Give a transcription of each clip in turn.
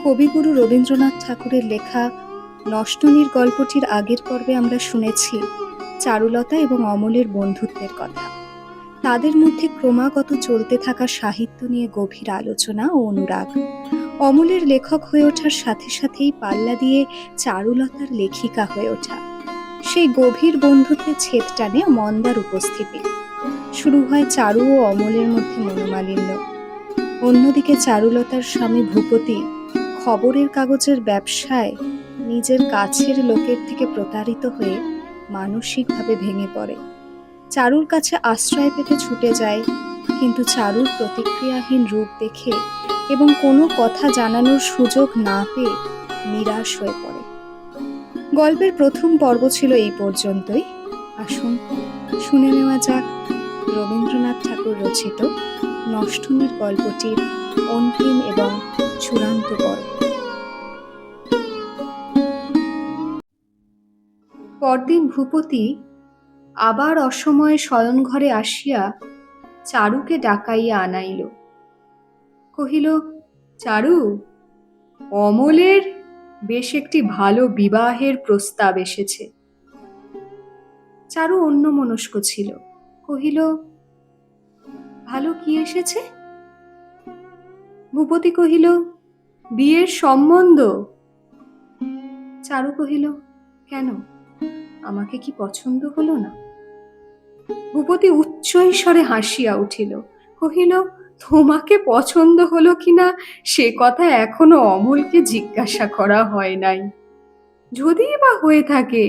কবিগুরু রবীন্দ্রনাথ ঠাকুরের লেখা নষ্টনীর গল্পটির আগের পর্বে আমরা শুনেছি চারুলতা এবং অমলের বন্ধুত্বের কথা। তাদের মধ্যে ক্রমাগত চলতে থাকা সাহিত্য নিয়ে গভীর আলোচনা ও অনুরাগ। অমলের লেখক হয়ে ওঠার সাথে সাথেই পাল্লা দিয়ে চারুলতার লেখিকা হয়ে ওঠা। সেই গভীর বন্ধুত্বের ছেদ টানে মন্দার উপস্থিতি। শুরু হয় চারু ও অমলের মধ্যে মনোমালিন্য। অন্যদিকে চারুলতার স্বামী ভূপতি খবরের কাগজের ব্যবসায় নিজের কাছের লোকের থেকে প্রতারিত হয়ে মানসিকভাবে ভেঙে পড়ে। চারুর কাছে আশ্রয় পেতে ছুটে যায়, কিন্তু চারুর প্রতিক্রিয়াহীন রূপ দেখে এবং কোনো কথা জানানোর সুযোগ না পেয়ে নিরাশ হয়ে পড়ে। গল্পের প্রথম পর্ব ছিল এই পর্যন্তই। আসুন শুনে নেওয়া যাক রবীন্দ্রনাথ ঠাকুর রচিত নষ্টনীর গল্পটির অন্তিম এবং চূড়ান্ত পর্ব। পরদিন ভূপতি আবার অসময়ে শয়নঘরে আসিয়া চারুকে ডাকাইয়া আনাইল। কহিল, চারু, অমলের বেশ একটি ভালো বিবাহের প্রস্তাব এসেছে। চারু অন্যমনস্ক ছিল। কহিল, ভালো কি এসেছে? ভূপতি কহিল, বিয়ের সম্বন্ধ। চারু কহিল, কেন, আমাকে কি পছন্দ হলো না? ভূপতি উচ্চৈঃস্বরে হাসিয়া উঠিল। কহিল, তোমাকে পছন্দ হলো কিনা সে কথা এখনো অমলকে জিজ্ঞাসা করা হয় নাই। যদি বা হয়ে থাকে,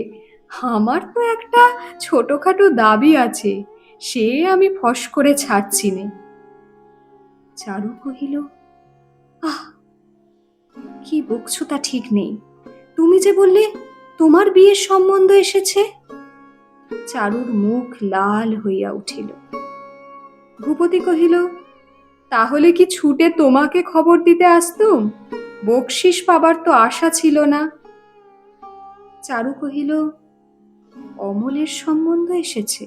আমার তো একটা ছোটখাটো দাবি আছে, সে আমি ফস করে ছাড়ছি নে। চারু কহিল, আহ, কি বকছো তা ঠিক নেই। তুমি যে বললে তোমার বিয়ের সম্বন্ধ এসেছে। চারুর মুখ লাল হইয়া উঠিল। ভূপতি কহিল, তাহলে কি ছুটে তোমাকে খবর দিতে আসতুম? বকশিস পাবার তো আশা ছিল না। চারু কহিল, অমলের সম্বন্ধ এসেছে?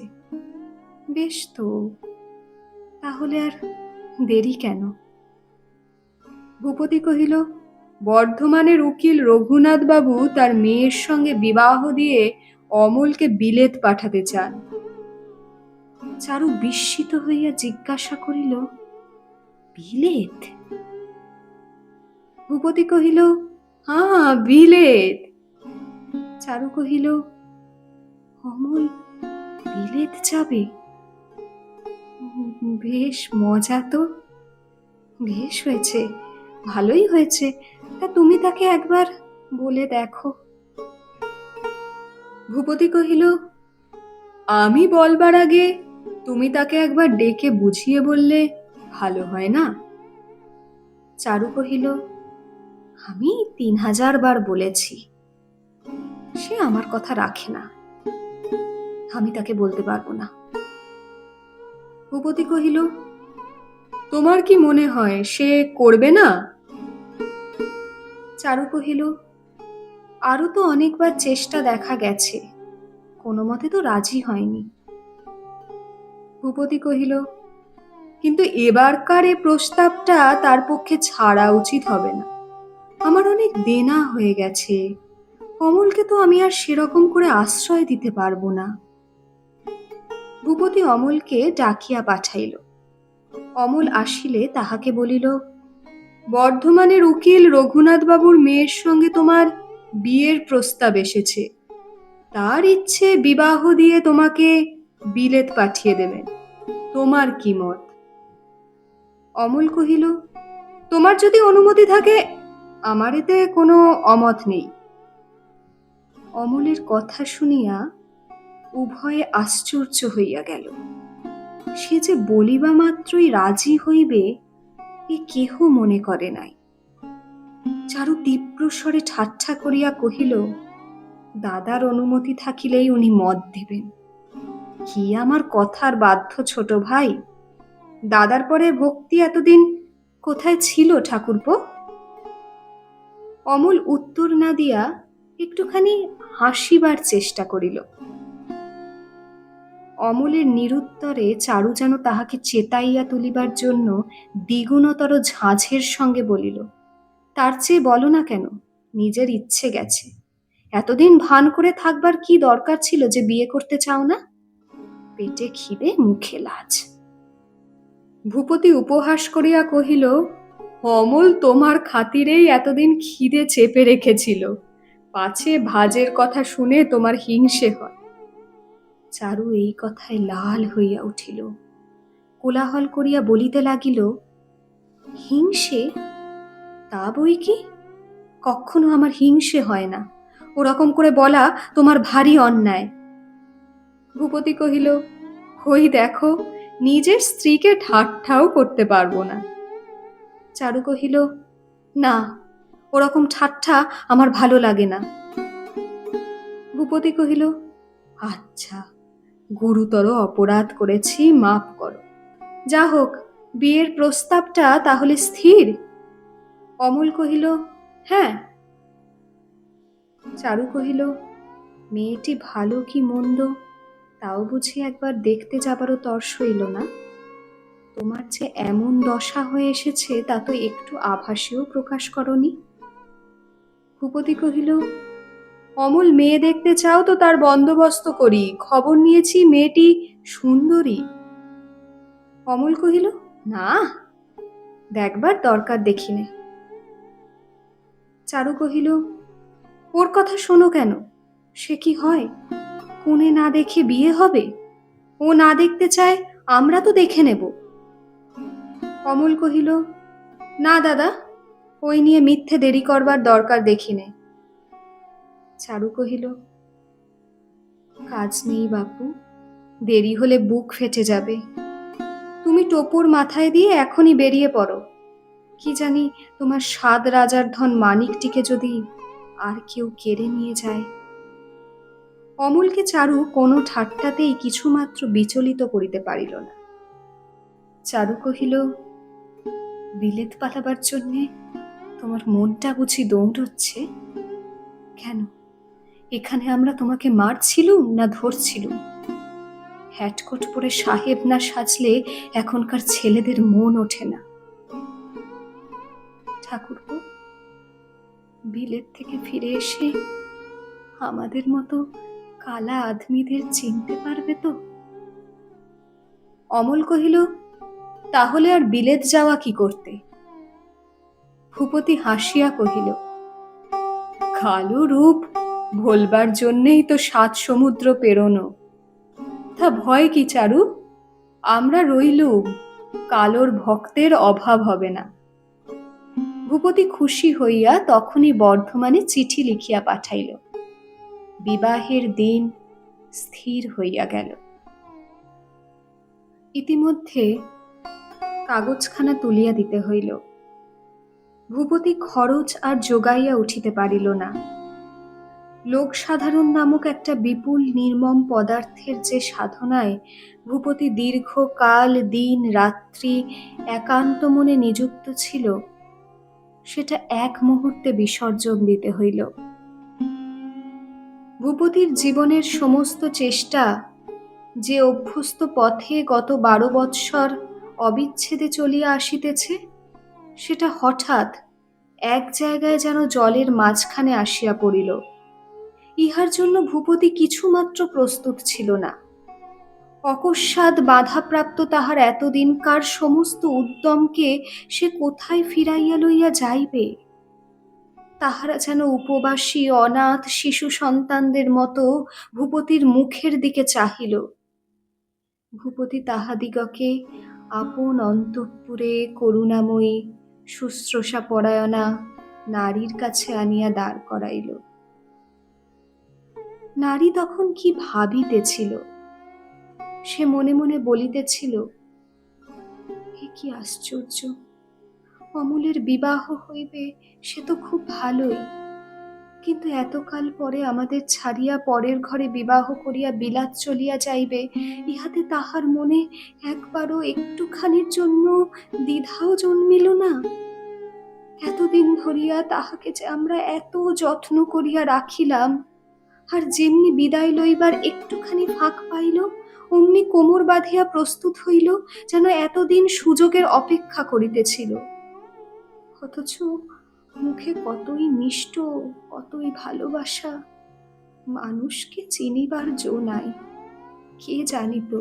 বেশ তো, তাহলে আর দেরি কেন? ভূপতি কহিল, বর্ধমানের উকিল রঘুনাথ বাবু তার মেয়ের সঙ্গে বিবাহ দিয়ে অমলকে বিলেত পাঠাতে চান। চারু বিস্মিত হইয়া জিজ্ঞাসা করিল, বিলেত? ভূপতি কহিল, হ্যাঁ, বিলেত। চারু কহিল, অমল বিলেত যাবে? বেশ মজা তো। বেশ হয়েছে, ভালোই হয়েছে। তা তুমি তাকে একবার বলে দেখো। ভূপতি কহিল, আমি বলবার আগে তুমি তাকে একবার ডেকে বুঝিয়ে বললে ভালো হয় না? চারু কহিল, আমি ৩০০০ বার বলেছি, সে আমার কথা রাখে না, আমি তাকে বলতে পারবো না। ভূপতি কহিল, তোমার কি মনে হয় সে করবে না? চারু কহিল, আরো তো অনেকবার চেষ্টা দেখা গেছে, কোনো মতে তো রাজি হয়নি। ভূপতি কহিল, কিন্তু এবারকার এ প্রস্তাবটা তার পক্ষে ছাড়া উচিত হবে না। আমার অনেক দেনা হয়ে গেছে, অমলকে তো আমি আর সেরকম করে আশ্রয় দিতে পারবো না। ভূপতি অমলকে ডাকিয়া পাঠাইল। অমল আসিলে তাহাকে বলিল, বর্ধমানের উকিল রঘুনাথ বাবুর মেয়ের সঙ্গে তোমার বিয়ের প্রস্তাব এসেছে। তার ইচ্ছে বিবাহ দিয়ে তোমাকে বিলেত পাঠিয়ে দেবেন। তোমার কি মত? অমল কহিল, তোমার যদি অনুমতি থাকে, আমার এতে কোনো অমত নেই। অমলের কথা শুনিয়া উভয়ে আশ্চর্য হইয়া গেল। সে যে বলিবা মাত্রই রাজি হইবে এ কেহ মনে করে নাই। চারু তীব্র স্বরে ঠাট্টা করিয়া কহিল, দাদার অনুমতি থাকিলেই উনি মত দেবেন। কি আমার কথার বাধ্য ছোট ভাই? দাদার পরে ভক্তি এতদিন কোথায় ছিল ঠাকুরপো? অমল উত্তর না দিয়া একটুখানি হাসিবার চেষ্টা করিল। অমলের নিরুত্তরে চারু যেন তাহাকে চেতাইয়া তুলিবার জন্য দ্বিগুণতর ঝাঁঝের সঙ্গে বলিল, তার চেয়ে বলো না কেন, নিজের ইচ্ছে গেছে। এতদিন ভান করে থাকবার কি দরকার ছিল যে বিয়ে করতে চাও না? পেটে খিদে মুখে লাজ। ভূপতি উপহাস করিয়া কহিল, অমল তোমার খাতিরেই এতদিন খিদে চেপে রেখেছিল, পাছে ভাজের কথা শুনে তোমার হিংসে হয়। চারু এই কথায় লাল হইয়া উঠিল, কোলাহল করিয়া বলিতে লাগিল, হিংসে? তা বই কি, কখনো আমার হিংসে হয় না। ওরকম করে বলা তোমার ভারী অন্যায়। ভূপতি কহিল, ওই দেখো, নিজের স্ত্রীকে ঠাট্টাও করতে পারবো না। চারু কহিল, না, ওরকম ঠাট্টা আমার ভালো লাগে না। ভূপতি কহিল, আচ্ছা, গুরুতর অপরাধ করেছি, মাপ করো। যা হোক, বিয়ের প্রস্তাবটা তাহলে স্থির? অমল কহিল, হ্যাঁ। চারু কহিল, মেয়েটি ভালো কি মন্দ তাও বুঝি একবার দেখতে যাবারও তর সইল না? তোমার যে এমন দশা হয়ে এসেছে তা তো একটু আভাসেও প্রকাশ করনি। ভূপতি কহিল, অমল মেয়ে দেখতে চাও তো তার বন্দোবস্ত করি, খবর নিয়েছি মেয়েটি সুন্দরী। অমল কহিল, না, দেখবার দরকার দেখিনে। চারু কহিল, ওর কথা শোনো কেন, সে কি হয়? কোণে না দেখে বিয়ে হবে? ও না দেখতে চায়, আমরা তো দেখে নেব। অমল কহিল, না দাদা, ওই নিয়ে মিথ্যে দেরি করবার দরকার দেখিনে। চারু কহিল, কাজ নেই বাপু, দেরি হলে বুক ফেটে যাবে। তুমি টোপর মাথায় দিয়ে এখনই বেরিয়ে পড়ো। কি জানি তোমার 7 রাজার ধন মানিকটিকে যদি আর কেউ কেড়ে নিয়ে যায়। অমলকে চারু কোনো ঠাট্টাতেই কিছুমাত্র বিচলিত করিতে পারিল না। চারু কহিল, বিলেত পালাবার জন্যে তোমার মনটা বুঝি দৌড়চ্ছে? কেন, এখানে আমরা তোমাকে মারছিলুম না ধরছিলুম? হ্যাটকোট পরে সাহেব না সাজলে এখনকার ছেলেদের মন ওঠে না। ঠাকুরপো, বিলেত থেকে ফিরে এসে আমাদের মতো কালা আদমিদের চিনতে পারবে তো? অমল কহিল, তাহলে আর বিলেত যাওয়া কি করতে? ভূপতি হাসিয়া কহিল, কালো রূপ ভোলবার জন্যেই তো 7 সমুদ্র পেরোনো। তা ভয় কি চারু, আমরা রইলুম, কালোর ভক্তের অভাব হবে না। ভূপতি খুশি হইয়া তখনই বর্ধমানে চিঠি লিখিয়া পাঠাইল। বিবাহের দিন স্থির হইয়া গেল। ইতিমধ্যে কাগজখানা তুলিয়া দিতে হইল। ভূপতি খরচ আর জোগাইয়া উঠিতে পারিল না। লোকসাধারণ নামক একটা বিপুল নির্মম পদার্থের যে সাধনায় ভূপতি দীর্ঘকাল দিন রাত্রি একান্ত মনে নিযুক্ত ছিল, সেটা এক মুহূর্তে বিসর্জন দিতে হইল। ভূপতির জীবনের সমস্ত চেষ্টা যে অভ্যস্ত পথে গত 12 বৎসর অবিচ্ছেদে চলিয়া আসিতেছে, সেটা হঠাৎ এক জায়গায় যেন জলের মাঝখানে আসিয়া পড়িল। ইহার জন্য ভূপতি কিছুমাত্র প্রস্তুত ছিল না। অকস্মাৎ বাধাপ্রাপ্ত তাহার এতদিনকার সমস্ত উদ্যমকে সে কোথায় ফিরাইয়া লইয়া যাইবে? তাহারা যেন উপবাসী অনাথ শিশু সন্তানদের মতো ভূপতির মুখের দিকে চাহিল। ভূপতি তাহাদিগকে আপন অন্তঃপুরে করুণাময়ী শুশ্রূষা পরায়ণা নারীর কাছে আনিয়া দাঁড় করাইল। নারী তখন কি ভাবিতেছিল? সে মনে মনে বলিতেছিল, এ কি আশ্চর্য, অমলের বিবাহ হইবে সে তো খুব ভালোই, কিন্তু এতকাল পরে আমাদের ছাড়িয়া পরের ঘরে বিবাহ করিয়া বিলাত চলিয়া যাইবে, ইহাতে তাহার মনে একবারও একটুখানির জন্য দ্বিধাও জন্মিল না। এতদিন ধরিয়া তাহাকে যে আমরা এত যত্ন করিয়া রাখিলাম, আর যেমনি বিদায় লইবার একটুখানি ফাঁক পাইল অমনি কোমর বাঁধিয়া প্রস্তুত হইল, যেন এতদিন সুযোগের অপেক্ষা করিতেছিল। অথচ মুখে কতই মিষ্ট, কতই ভালোবাসা, মানুষকে চিনিবার জো নাই। কে জানিত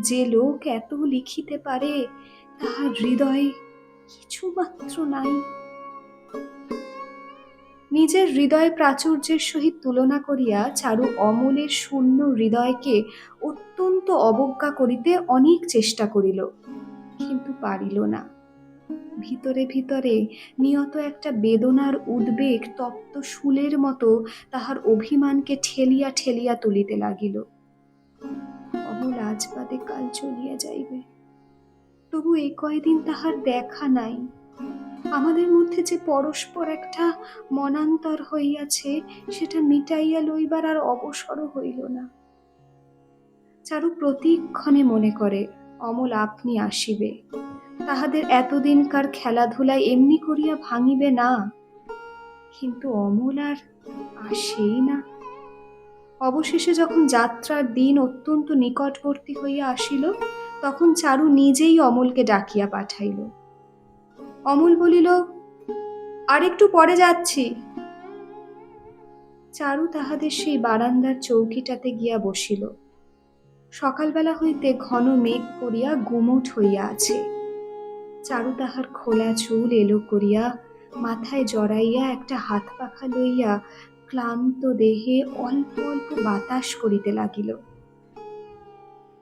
যে লোক এত লিখিতে পারে, তাহার হৃদয়ে কিছুমাত্র নাই। নিজের হৃদয় প্রাচুর্যের সহিত তুলনা করিয়া চারু অমলের শূন্য হৃদয়কে অত্যন্ত অবজ্ঞা করিতে অনেক চেষ্টা করিল, কিন্তু পারিল না। ভিতরে ভিতরে নিয়ত একটা বেদনার উদ্বেগ তপ্ত শূলের মতো তাহার অভিমানকে ঠেলিয়া ঠেলিয়া তুলিতে লাগিল। অমল আজ বাদে কাল চলিয়া যাইবে, তবু এ কয়দিন তাহার দেখা নাই। আমাদের মধ্যে যে পরস্পর একটা মনান্তর হইয়াছে, সেটা মিটাইয়া লইবার আর অবসরও হইল না। চারু প্রতিক্ষণে মনে করে অমল আপনি আসিবে, তাহাদের এতদিনকার খেলাধুলায় এমনি করিয়া ভাঙিবে না। কিন্তু অমল আর আসেই না। অবশেষে যখন যাত্রার দিন অত্যন্ত নিকটবর্তী হইয়া আসিল, তখন চারু নিজেই অমলকে ডাকিয়া পাঠাইল। অমল বলিল, আর একটু পরে যাচ্ছি। চারু তাহাদের সেই বারান্দার চৌকিটাতে গিয়া বসিল। সকালবেলা হইতে ঘন মেঘ করিয়া গুমোট হইয়া আছে। চারু তাহার খোলা চুল এলো করিয়া মাথায় জড়াইয়া একটা হাত পাখা লইয়া ক্লান্ত দেহে অল্প অল্প বাতাস করিতে লাগিল।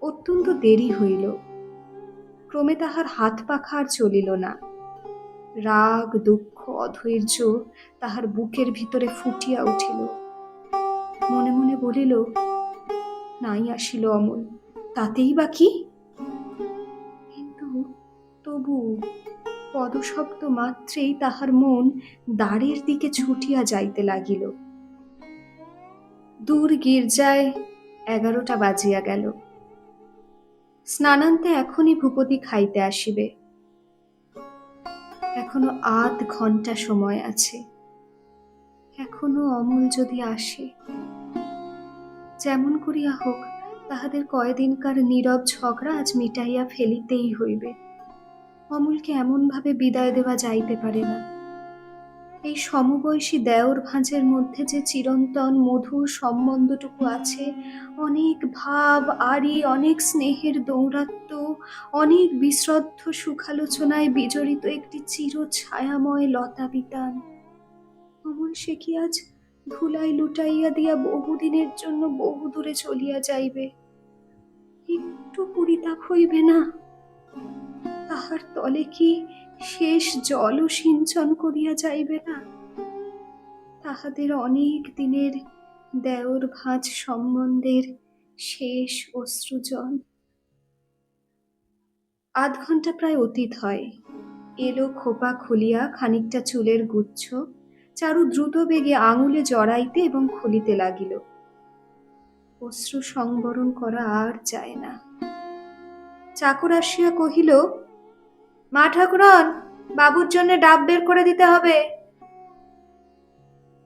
অত্যন্ত দেরি হইল। ক্রমে তাহার হাত পাখা আর চলিল না। রাগ, দুঃখ, অধৈর্য তাহার বুকের ভিতরে ফুটিয়া উঠিল। মনে মনে বলিল, নাই আসিল অমল, তাতেই বা কি? কিন্তু তবু পদশব্দ মাত্রেই তাহার মন দ্বারের দিকে ছুটিয়া যাইতে লাগিল। দূর গির্জায় 11টা বাজিয়া গেল। স্নানান্তে এখনই ভূপতি খাইতে আসিবে। এখনো আধ ঘন্টা সময় আছে। এখনো অমল যদি আসে, যেমন করিয়া হোক তাহাদের কয়দিনকার নীরব ঝগড়া আজ মিটাইয়া ফেলিতেই হইবে। অমলকে এমন ভাবে বিদায় দেওয়া যাইতে পারে না। এই সমবয়সী দেওর ভাঁজের মধ্যে যে চিরন্তন মধুর সম্বন্ধটুকু আছে, অনেক ভাব আড়ি, অনেক স্নেহের দৌরাত্ম্য, অনেক বিশ্রদ্ধ সুখালোচনায় বিজড়িত একটি চির ছায়াময় লতা বিতান, অমল সে কি আজ ধুলাই লুটাইয়া দিয়া বহুদিনের জন্য বহু দূরে চলিয়া যাইবে? একটু পরিতাপ হইবে না? তাহার তলে কি শেষ জল সিঞ্চন করিয়া যাইবে না? তাহাদের অনেক দিনের দেওর ভাঁজ সম্বন্ধের শেষ অশ্রুজল। আধ ঘন্টা প্রায় অতীত হয়। এলো খোপা খুলিয়া খানিকটা চুলের গুচ্ছ। চারু দ্রুত বেগে আঙুলে জড়াইতে এবং খুলিতে লাগিল। অশ্রু সংবরণ করা আর যায় না। চাকর আসিয়া কহিল, মা ঠাকুরন, বাবুর জন্য ডাব বের করে দিতে হবে।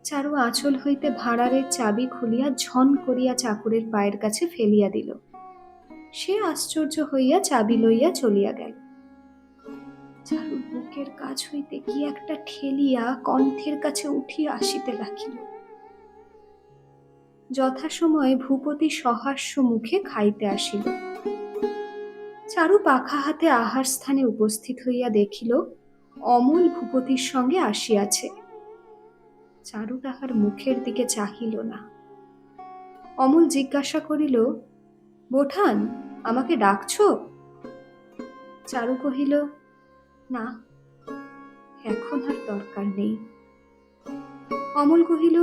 চারু আঁচল হইতে ভাঁড়ারের চাবি খুলিয়া ঝন করিয়া চাকরের পায়ের কাছে ফেলিয়া দিল। সে আশ্চর্য হইয়া চাবি লইয়া চলিয়া গেল। চারুর বুকের কাছ হইতে কি একটা ঠেলিয়া কণ্ঠের কাছে উঠিয়া আসিতে লাগিল। যথাসময়ে ভূপতি সহাস্য মুখে খাইতে আসিল। চারু পাখা হাতে আহার স্থানে উপস্থিত হইয়া দেখিল অমল ভূপতির সঙ্গে আসিয়াছে। চারু তাহার মুখের দিকে চাহিল না। অমল জিজ্ঞাসা করিল, বোঠান, আমাকে ডাকছ? চারু কহিল, না, এখন আর দরকার নেই। অমল কহিল,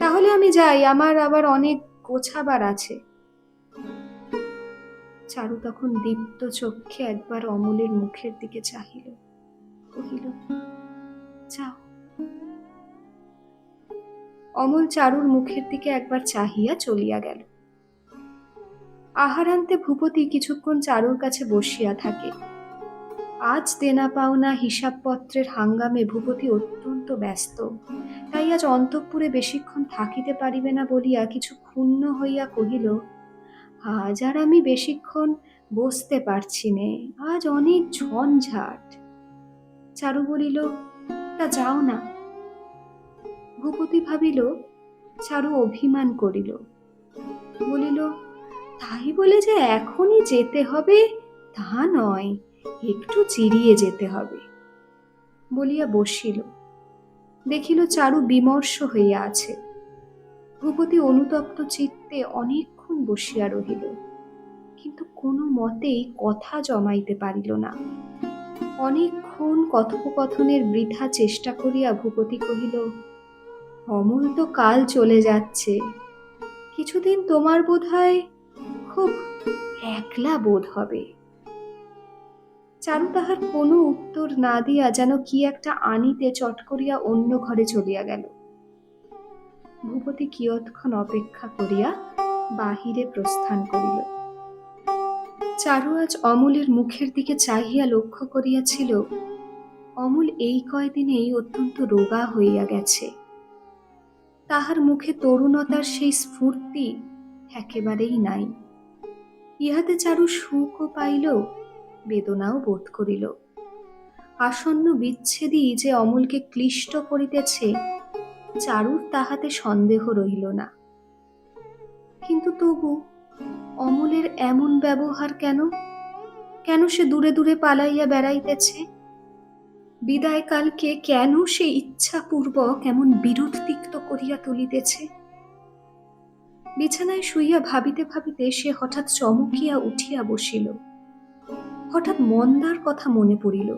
তাহলে আমি যাই, আমার আবার অনেক গোছাবার আছে। চারু তখন দীপ্ত চক্ষে একবার অমলের মুখের দিকে চাহিল, কহিল, যাও। অমল চারুর মুখের দিকে একবার চাহিয়া চলিয়া গেল। আহার আনতে ভূপতি কিছুক্ষণ চারুর কাছে বসিয়া থাকে। আজ দেনা পাওনা হিসাবপত্রের হাঙ্গামে ভূপতি অত্যন্ত ব্যস্ত, তাই আজ অন্তঃপুরে বেশিক্ষণ থাকিতে পারিবে না বলিয়া কিছু ক্ষুণ্ণ হইয়া কহিল, আজ আর আমি বেশিক্ষণ বসতে পারছি নে, আজ অনেক ঝঞ্ঝাট। চারু বলিল, তা যাও না। ভূপতি ভাবিল চারু অভিমান করিল, বলিল, তাই বলে যে এখনই যেতে হবে তা নয়, একটু জিরিয়ে যেতে হবে। বলিয়া বসিল, দেখিল চারু বিমর্ষ হইয়া আছে। ভূপতি অনুতপ্ত চিত্তে অনেকক্ষণ বসিয়া রহিল, কিন্তু কোনো মতেই কথা জমাইতে পারিল না। অনেকক্ষণ কথোপকথনের বৃথা চেষ্টা করিয়া ভূপতি কহিল, অমল তো কাল চলে যাচ্ছে, কিছুদিন তোমার বোধহয় খুব একলা বোধ হবে। চারু তাহার কোনো উত্তর না দিয়া যেন কি একটা আনিতে চট করিয়া অন্য ঘরে চলিয়া গেল। ভূপতি কিয়ৎক্ষণ অপেক্ষা করিয়া বাহিরে প্রস্থান করিল। চারু আজ অমলের মুখের দিকে চাহিয়া লক্ষ্য করিয়াছিল, অমল এই কয়দিনেই অত্যন্ত রোগা হইয়া গেছে। তাহার মুখে তরুণতার সেই স্ফূর্তি একেবারেই নাই। ইহাতে চারু সুখও পাইল, বেদনাও বোধ করিল। আসন্ন বিচ্ছেদই যে অমলকে ক্লিষ্ট করিতেছে, চারুর তাহাতে সন্দেহ রহিল না। কিন্তু তবু অমলের এমন ব্যবহার কেন? কেন সে দূরে দূরে পালাইয়া বেড়াইতেছে? বিদায়কালকে কেন সে ইচ্ছাপূর্বক এমন বিরক্তিক্ত করিয়া তুলিতেছে? বিছানায় শুইয়া ভাবিতে ভাবিতে সে হঠাৎ চমকিয়া উঠিয়া বসিল। হঠাৎ মন্দার কথা মনে পড়িল।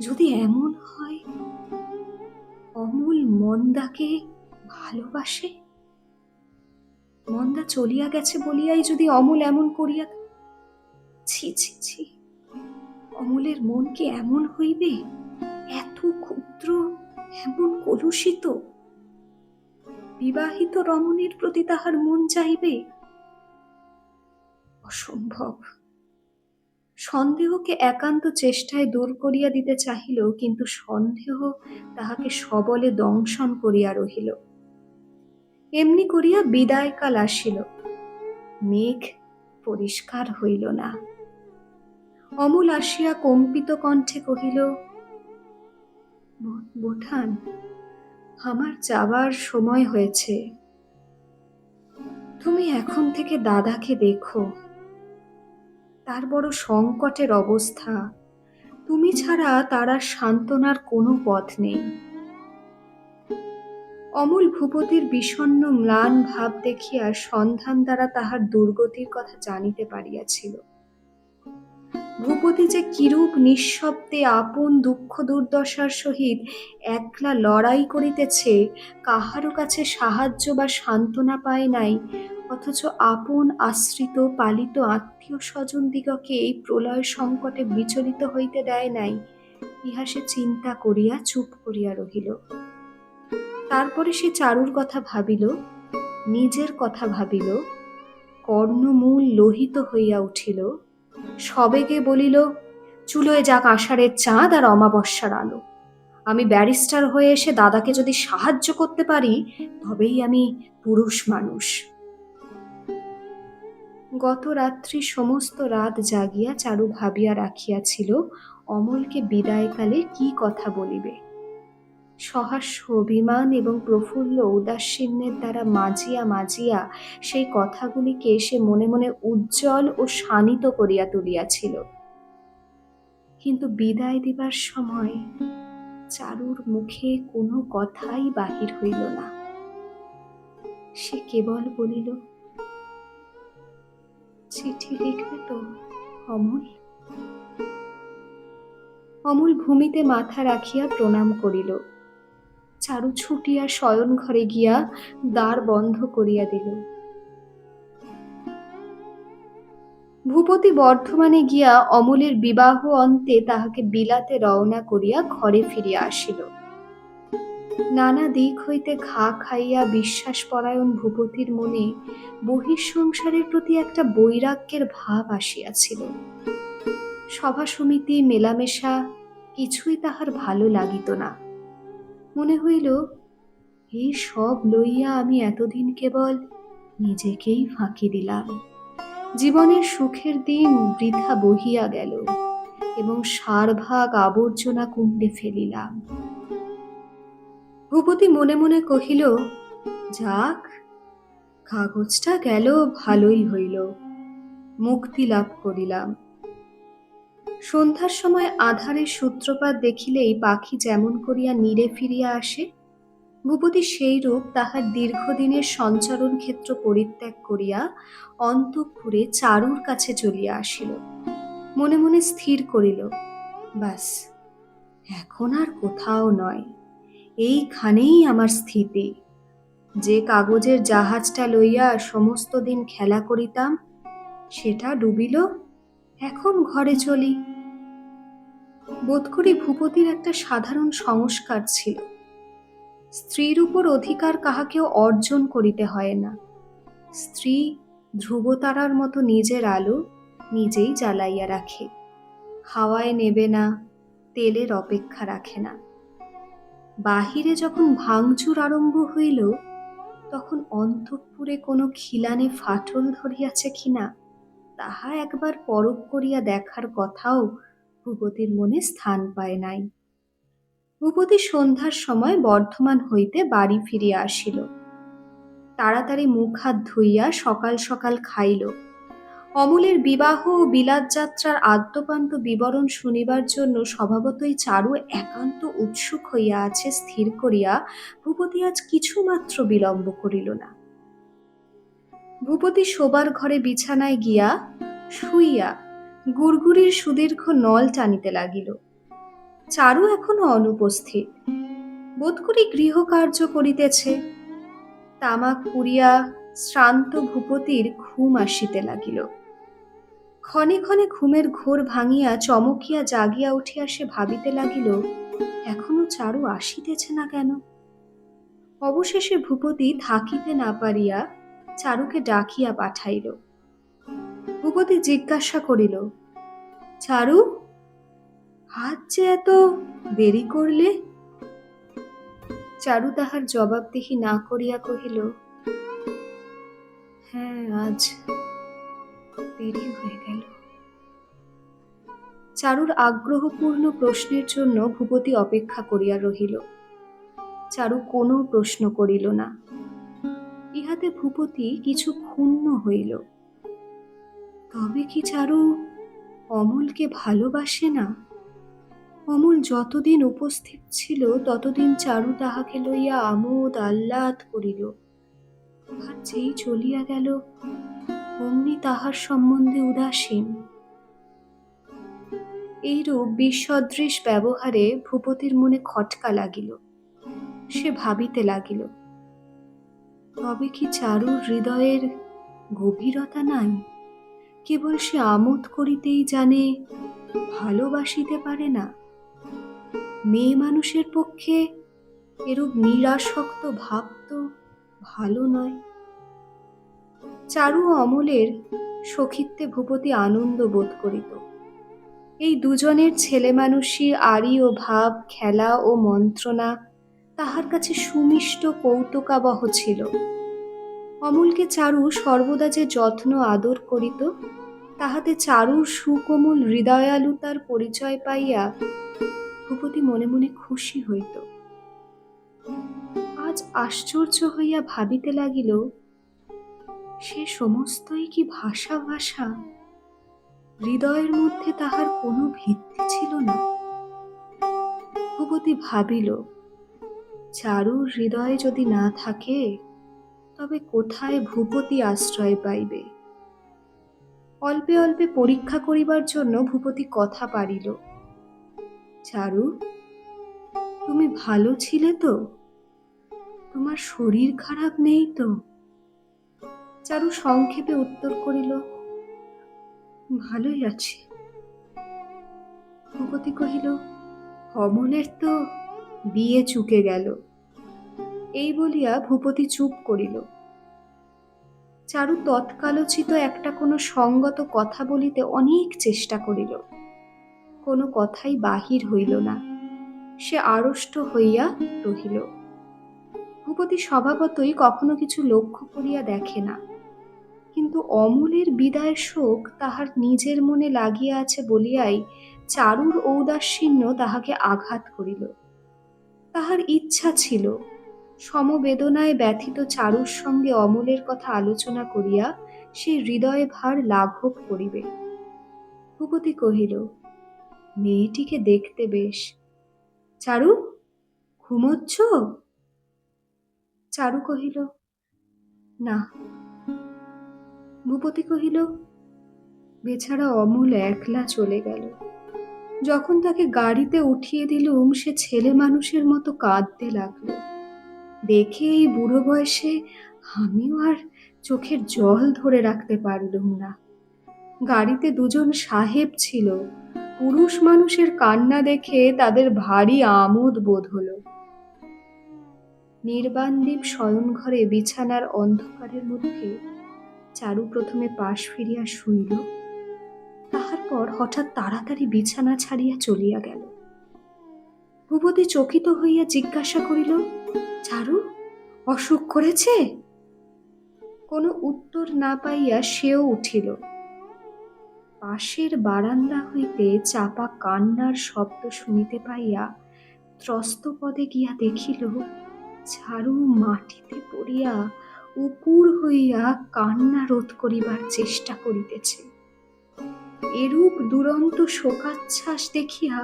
যদি এমন হয়, অমল মন্দাকে ভালোবাসে, মন্দা চলিয়া গেছে বলিয়াই যদি অমল এমন করিয়া, ছি ছি ছি, অমলের মন কি এমন হইবে? এত ক্ষুদ্র, এমন কলুষিত? বিবাহিত রমণীর প্রতি তাহার মন চাইবে? অসম্ভব। সন্দেহকে একান্ত চেষ্টায় দূর করিয়া দিতে চাহিল, কিন্তু সন্দেহ তাহাকে সবলে দংশন করিয়া রহিল। এমনি করিয়া বিদায়কাল আসিল, মেঘ পরিষ্কার হইল না। অমল আসিয়া কম্পিত কণ্ঠে কহিল, বোঠান, আমার যাবার সময় হয়েছে। তুমি এখন থেকে দাদাকে দেখো, তার বড় সংকটের অবস্থা, তুমি ছাড়া তার আর সান্ত্বনার কোনো পথ নেই। অমল ভূপতির বিষণ্ণ ম্লান ভাব দেখিয়া সন্ধান দ্বারা তাহার দুর্গতির কথা জানিতে পারিয়াছিল। ভূপতি যে কিরূপ নিঃশব্দে আপন দুঃখ দুর্দশার সহিত একলা লড়াই করিতেছে, কাহারও কাছে সাহায্য বা সান্ত্বনা পায় নাই, অথচ আপন আশ্রিত পালিত আত্মীয় স্বজন দিগকে এই প্রলয় সংকটে বিচলিত হইতে দেয় নাই, ইহা সে চিন্তা করিয়া চুপ করিয়া রহিল। তারপরে সে চারুর কথা ভাবিল, নিজের কথা ভাবিল, কর্ণমূল লোহিত হইয়া উঠিল, সবেগে বলিল, চুলোয় যাক আষাঢ়ের চাঁদ আর অমাবস্যার আলো। আমি ব্যারিস্টার হয়ে এসে দাদাকে যদি সাহায্য করতে পারি, তবেই আমি পুরুষ মানুষ। গত রাত্রি সমস্ত রাত জাগিয়া চারু ভাবিয়া রাখিয়াছিল অমলকে বিদায়কালে কি কথা বলিবে। সহাস্য অভিমান এবং প্রফুল্ল ঔদাসীন্যের দ্বারা মাজিয়া মাজিয়া সেই কথাগুলিকে সে মনে মনে উজ্জ্বল ও শানিত করিয়া তুলিয়াছিল। কিন্তু বিদায় দিবার সময় চারুর মুখে কোনো কথাই বাহির হইল না। সে কেবল বলিল, চিঠি লিখবে তো অমল? অমল ভূমিতে মাথা রাখিয়া প্রণাম করিল। চারু ছুটিয়া শয়ন ঘরে গিয়া দ্বার বন্ধ করিয়া দিল। ভূপতি বর্ধমানে গিয়া অমলের বিবাহ অন্তে তাহাকে বিলাতে রওনা করিয়া ঘরে ফিরিয়া আসিল। নানা দিক হইতে ঘা খাইয়া বিশ্বাসপরায়ণ ভূপতির মনে বহিঃসংসারের প্রতি একটা বৈরাগ্যের ভাব আসিয়াছিল। সভা সমিতি মেলামেশা কিছুই তাহার ভালো লাগিত না। মনে হইল, এই সব লইয়া আমি এতদিন কেবল নিজেকেই ফাঁকি দিলাম। জীবনের সুখের দিন বৃথা বহিয়া গেল এবং সারভাগ আবর্জনা কুণ্ডে ফেলিলাম। ভূপতি মনে মনে কহিল, যাক, কাগজটা গেল, ভালোই হইল, মুক্তি লাভ করিলাম। সন্ধ্যার সময় আঁধারের সূত্রপাত দেখিলেই পাখি যেমন করিয়া নীড়ে ফিরিয়া আসে, ভূপতি সেইরূপ তাহার দীর্ঘদিনের সঞ্চরণ ক্ষেত্র পরিত্যাগ করিয়া অন্তঃপুরে চারুর কাছে চলিয়া আসিল। মনে মনে স্থির করিল, বাস, এখন আর কোথাও নয়, এইখানেই আমার স্থিতি। যে কাগজের জাহাজটা লইয়া সমস্ত দিন খেলা করিতাম, সেটা ডুবিল, এখন ঘরে চলি। বোধ করি ভূপতির একটা সাধারণ সংস্কার ছিল, স্ত্রীর উপর অধিকার কাহাকেও অর্জন করিতে হয় না। স্ত্রী ধ্রুবতারার মতো নিজের আলো নিজেই জ্বালাইয়া রাখে, খাওয়ায় নেবে না, তেলের অপেক্ষা রাখে না। বাহিরে যখন ভাঙচুর আরম্ভ হইল, তখন অন্তঃপুরে কোনো খিলানে ফাটল ধরিয়াছে কিনা তাহা একবার পরখ করিয়া দেখার কথাও ভূপতির মনে স্থান পায় নাই। ভূপতি সন্ধ্যার সময় বর্ধমান হইতে বাড়ি ফিরিয়া আসিল। তাড়াতাড়ি মুখ হাত ধুইয়া সকাল সকাল খাইল। অমলের বিবাহ ও বিলাত যাত্রার আদ্যোপান্ত বিবরণ শুনিবার জন্য স্বভাবতই চারু একান্ত উৎসুক হইয়া আছে স্থির করিয়া ভূপতি আজ কিছুমাত্র বিলম্ব করিল না। ভূপতি শোবার ঘরে বিছানায় গিয়া শুইয়া গুড়গুড়ির সুদীর্ঘ নল টানিতে লাগিল। চারু এখনো অনুপস্থিত, বোধ করি গৃহকার্য করিতেছে। তামাক পুড়িয়া শ্রান্ত ভূপতির ঘুম আসিতে লাগিল। ক্ষণে ক্ষণে ঘুমের ঘোর ভাঙিয়া চমকিয়া জাগিয়া উঠিয়া সে ভাবিতে লাগিল, এখনো চারু আসিতেছে না কেন। অবশেষে ভূপতি থাকিতে না পারিয়া চারুকে ডাকিয়া পাঠাইল। ভূপতি জিজ্ঞাসা করিল, চারু, আজ যে এত দেরি করলে? চারু তাহার জবাবদিহি না করিয়া কহিল, হ্যাঁ, আজ দেরি হয়ে গেল। চারুর আগ্রহপূর্ণ প্রশ্নের জন্য ভূপতি অপেক্ষা করিয়া রহিল। চারু কোনো প্রশ্ন করিল না। ইহাতে ভূপতি কিছু ক্ষুণ্ণ হইল। তবে কি চারু অমলকে ভালোবাসে না? অমল যতদিন উপস্থিত ছিল ততদিন চারু তাহাকে লইয়া আমোদ আহ্লাদ করিল, আর যেই চলিয়া গেল অমনি তাহার সম্বন্ধে উদাসীন। এইরূপ বিসদৃশ ব্যবহারে ভূপতির মনে খটকা লাগিল। সে ভাবিতে লাগিল, তবে কি চারুর হৃদয়ের গভীরতা নাই? কেবল সে আমোদ করিতেই জানে, ভালোবাসিতে পারে না। মেয়ে মানুষের পক্ষে এরূপ নিরাসক্ত ভাব তো ভালো নয়। চারু ও অমলের সখিত্বে ভূপতি আনন্দ বোধ করিত। এই দুজনের ছেলে মানুষী আড়ি ও ভাব, খেলা ও মন্ত্রণা তাহার কাছে সুমিষ্ট কৌতুকাবহ ছিল। অমলকে চারু সর্বদা যে যত্ন আদর করিত, তাহাতে চারুর সুকোমল হৃদয়ালুতার পরিচয় পাইয়া ভূপতি মনে মনে খুশি হইত। আজ আশ্চর্য হইয়া ভাবিতে লাগিল, সে সমস্তই কি ভাষা ভাষা? হৃদয়ের মধ্যে তাহার কোনো ভিত্তি ছিল না। ভূপতি ভাবিল, চারুর হৃদয়ে যদি না থাকে তবে কোথায় ভূপতি আশ্রয় পাইবে? অল্পে অল্পে পরীক্ষা করিবার জন্য ভূপতি কথা পারিল, চারু, তুমি ভালো ছিলে তো? তোমার শরীর খারাপ নেই তো? চারু সংক্ষেপে উত্তর করিল, ভালোই আছি। ভূপতি কহিল, অমলের তো বিয়ে চুকে গেল। এই বলিয়া ভূপতি চুপ করিল। চারু তৎকালোচিত একটা কোনো সঙ্গত কথা বলিতে অনেক চেষ্টা করিল, কোনো কথাই বাহির হইল না। সে আড়ষ্ট হইয়া রহিল। ভূপতি স্বভাবতই কখনো কিছু লক্ষ্য করিয়া দেখে না, কিন্তু অমলের বিদায়ের শোক তাহার নিজের মনে লাগিয়া আছে বলিয়াই চারুর ঔদাসীন্য তাহাকে আঘাত করিল। তাহার ইচ্ছা ছিল সমবেদনায় ব্যথিত চারুর সঙ্গে অমলের কথা আলোচনা করিয়া সে হৃদয়ে ভার লাঘব করিবে। ভূপতি কহিল, মেয়েটিকে দেখতে বেশ। চারু, ঘুমোচ্ছ? চারু কহিল, না। ভূপতি কহিল, বেচারা অমল একলা চলে গেল। যখন তাকে গাড়িতে উঠিয়ে দিলুম সে ছেলে মানুষের মতো কাঁদতে লাগলো। দেখে এই বুড়ো বয়সে আমিও আর চোখের জল ধরে রাখতে পারলুম না। গাড়িতে দুজন সাহেব ছিল। পুরুষ মানুষের কান্না দেখে তাদের ভারী আমোদ বোধ হলো। নির্বাণদীপ শয়নঘরে বিছানার অন্ধকারের মধ্যে চারু প্রথমে পাশ ফিরিয়া শুইল, তাহার পর হঠাৎ তাড়াতাড়ি বিছানা ছাড়িয়া চলিয়া গেল। ভূপতি চকিত হইয়া জিজ্ঞাসা করিল, চারু, অসুখ করেছে? কোনো উত্তর না পাইয়া সেও উঠিল। পাশের বারান্দা হইতে চাপা কান্নার শব্দ শুনিতে পাইয়া ত্রস্ত পদে গিয়া দেখিল চারু মাটিতে পড়িয়া উপুর হইয়া কান্না রোধ করিবার চেষ্টা করিতেছে। এরূপ দুরন্ত শোকাচ্ছ্বাস দেখিয়া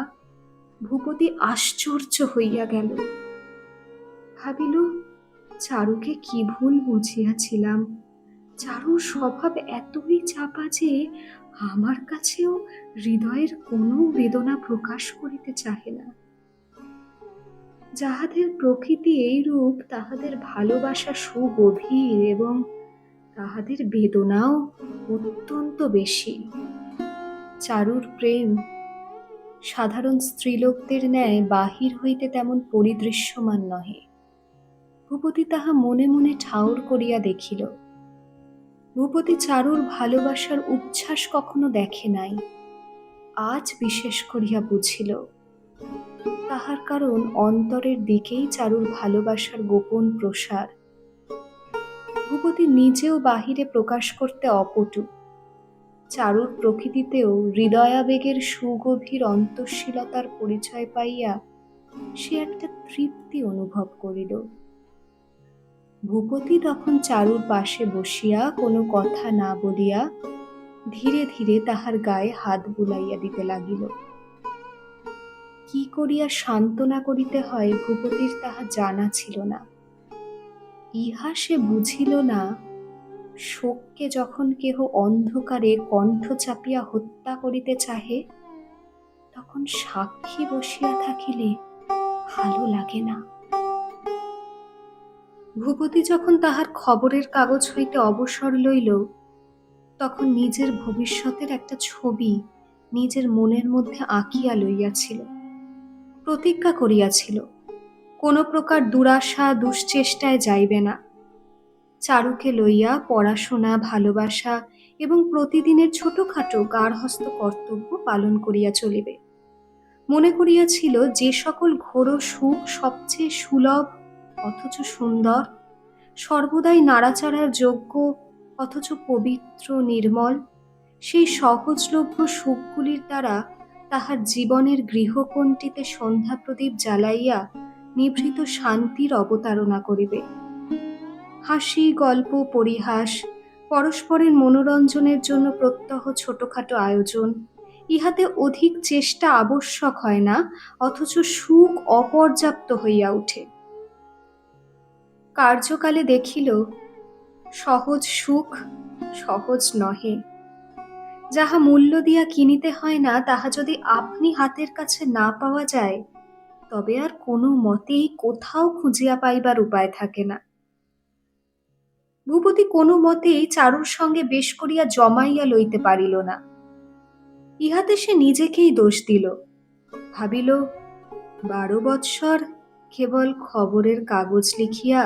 ভূপতি আশ্চর্য হইয়া গেল। ভাবিল, চারুকে কি ভুল বুঝিয়াছিলাম। চারুর স্বভাব এতই চাপা যে আমার কাছেও হৃদয়ের কোনো বেদনা প্রকাশ করিতে চাহে না। যাহাদের প্রকৃতি এইরূপ তাহাদের ভালোবাসা সুগভীর এবং তাহাদের বেদনাও অত্যন্ত বেশি। চারুর প্রেম সাধারণ স্ত্রীলোকদের ন্যায় বাহির হইতে তেমন পরিদৃশ্যমান নহে। ভূপতি তাহা মনে মনে ঠাউর করিয়া দেখিল। ভূপতি চারুর ভালোবাসার উচ্ছ্বাস কখনো দেখে নাই, আজ বিশেষ করিয়া বুঝিল। তাহার কারণ অন্তরের দিকেই চারুর ভালোবাসার গোপন প্রসার। ভূপতি নিজেও বাহিরে প্রকাশ করতে অপটু। চারুর প্রকৃতিতেও হৃদয়াবেগের সুগভীর অন্তঃশীলতার পরিচয় পাইয়া সে একটা তৃপ্তি অনুভব করিল। ভূপতি তখন চারুর পাশে বসিয়া কোনো কথা না বলিয়া ধীরে ধীরে তাহার গায়ে হাত বুলাইয়া দিতে লাগিল। কি করিয়া সান্ত্বনা করিতে হয় ভূপতির তাহা জানা ছিল না। ইহা সে বুঝিল না, শোককে যখন কেহ অন্ধকারে কণ্ঠ চাপিয়া হত্যা করিতে চাহে তখন সাক্ষী বসিয়া থাকিলে ভালো লাগে না। ভূপতি যখন তাহার খবরের কাগজ হইতে অবসর লইল তখন নিজের ভবিষ্যতের একটা ছবি নিজের মনের মধ্যে আঁকিয়া লইয়াছিল। প্রতিজ্ঞা করিয়াছিল কোনো প্রকার দুরাশা দুশ্চেষ্টায় যাইবে না। চারুকে লইয়া পড়াশোনা, ভালোবাসা এবং প্রতিদিনের ছোটখাটো গার্হস্থ কর্তব্য পালন করিয়া চলিবে। মনে করিয়াছিল যে সকল ঘোর সুখ সবচেয়ে সুলভ অথচ সুন্দর, সর্বদাই নাড়াচাড়ার যোগ্য অথচ পবিত্র নির্মল, সেই সহজলভ্য সুখগুলির দ্বারা তাহার জীবনের গৃহকোণটিতে সন্ধ্যা প্রদীপ জ্বালাইয়া নিভৃত শান্তির অবতারণা করিবে। হাসি, গল্প, পরিহাস, পরস্পরের মনোরঞ্জনের জন্য প্রত্যহ ছোটখাটো আয়োজন, ইহাতে অধিক চেষ্টা আবশ্যক হয় না, অথচ সুখ অপর্যাপ্ত হইয়া উঠে। কার্যকালে দেখিল সহজ সুখ সহজ নহে। যাহা মূল্য দিয়া কিনিতে হয় না তাহা যদি আপনি হাতের কাছে না পাওয়া যায় তবে আর কোনো মতেই কোথাও খুঁজিয়া পাইবার উপায় থাকে না। ভূপতি কোনো মতেই চারুর সঙ্গে বেশ করিয়া জমাইয়া লইতে পারিল না। ইহাতে সে নিজেকেই দোষ দিল। ভাবিল, 12 বৎসর কেবল খবরের কাগজ লিখিয়া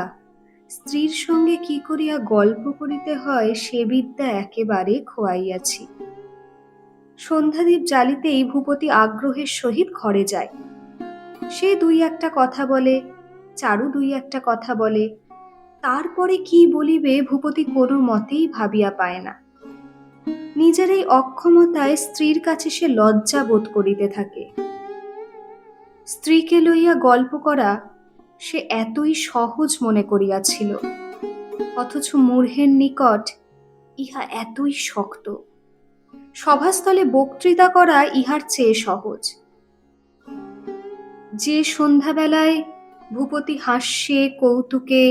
স্ত্রীর সঙ্গে কি করিয়া গল্প করিতে হয় সে বিদ্যা একেবারে খোয়াইয়াছি। সন্ধ্যাদীপ জ্বালিতেই ভূপতি আগ্রহের সহিত ঘরে যায়। সে 2-1 কথা বলে, চারু 2-1 কথা বলে, তারপরে কি বলিবে ভূপতি কোনো মতেই ভাবিয়া পায় না। নিজের এই অক্ষমতায় স্ত্রীর কাছে সে লজ্জা বোধ করিতে থাকে। স্ত্রীকে লইয়া গল্প করা সে এতই সহজ মনে করিয়াছিল, অথচ মূঢ়ের নিকট ইহা এতই শক্ত। সভাস্থলে বক্তৃতা করা ইহার চেয়ে সহজ। যে সন্ধ্যাবেলায় ভূপতি হাস্যে, কৌতুকে,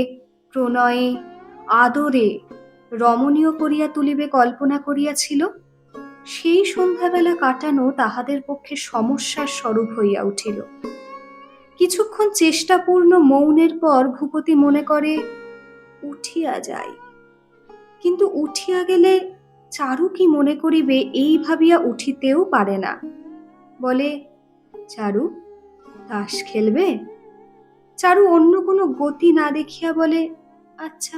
প্রণয়ে, আদরে রমণীয় করিয়া তুলিবে কল্পনা করিয়াছিল, সেই সন্ধ্যাবেলা কাটানো তাহাদের পক্ষে সমস্যার স্বরূপ হইয়া উঠিল। কিছুক্ষণ চেষ্টাপূর্ণ মৌনের পর ভূপতি মনে করে উঠিয়া যায়, কিন্তু উঠিয়া গেলে চারু কি মনে করিবে এই ভাবিয়া উঠিতেও পারে না। বলে, চারু, তাস খেলবে? চারু অন্য কোনো গতি না দেখিয়া বলে, আচ্ছা,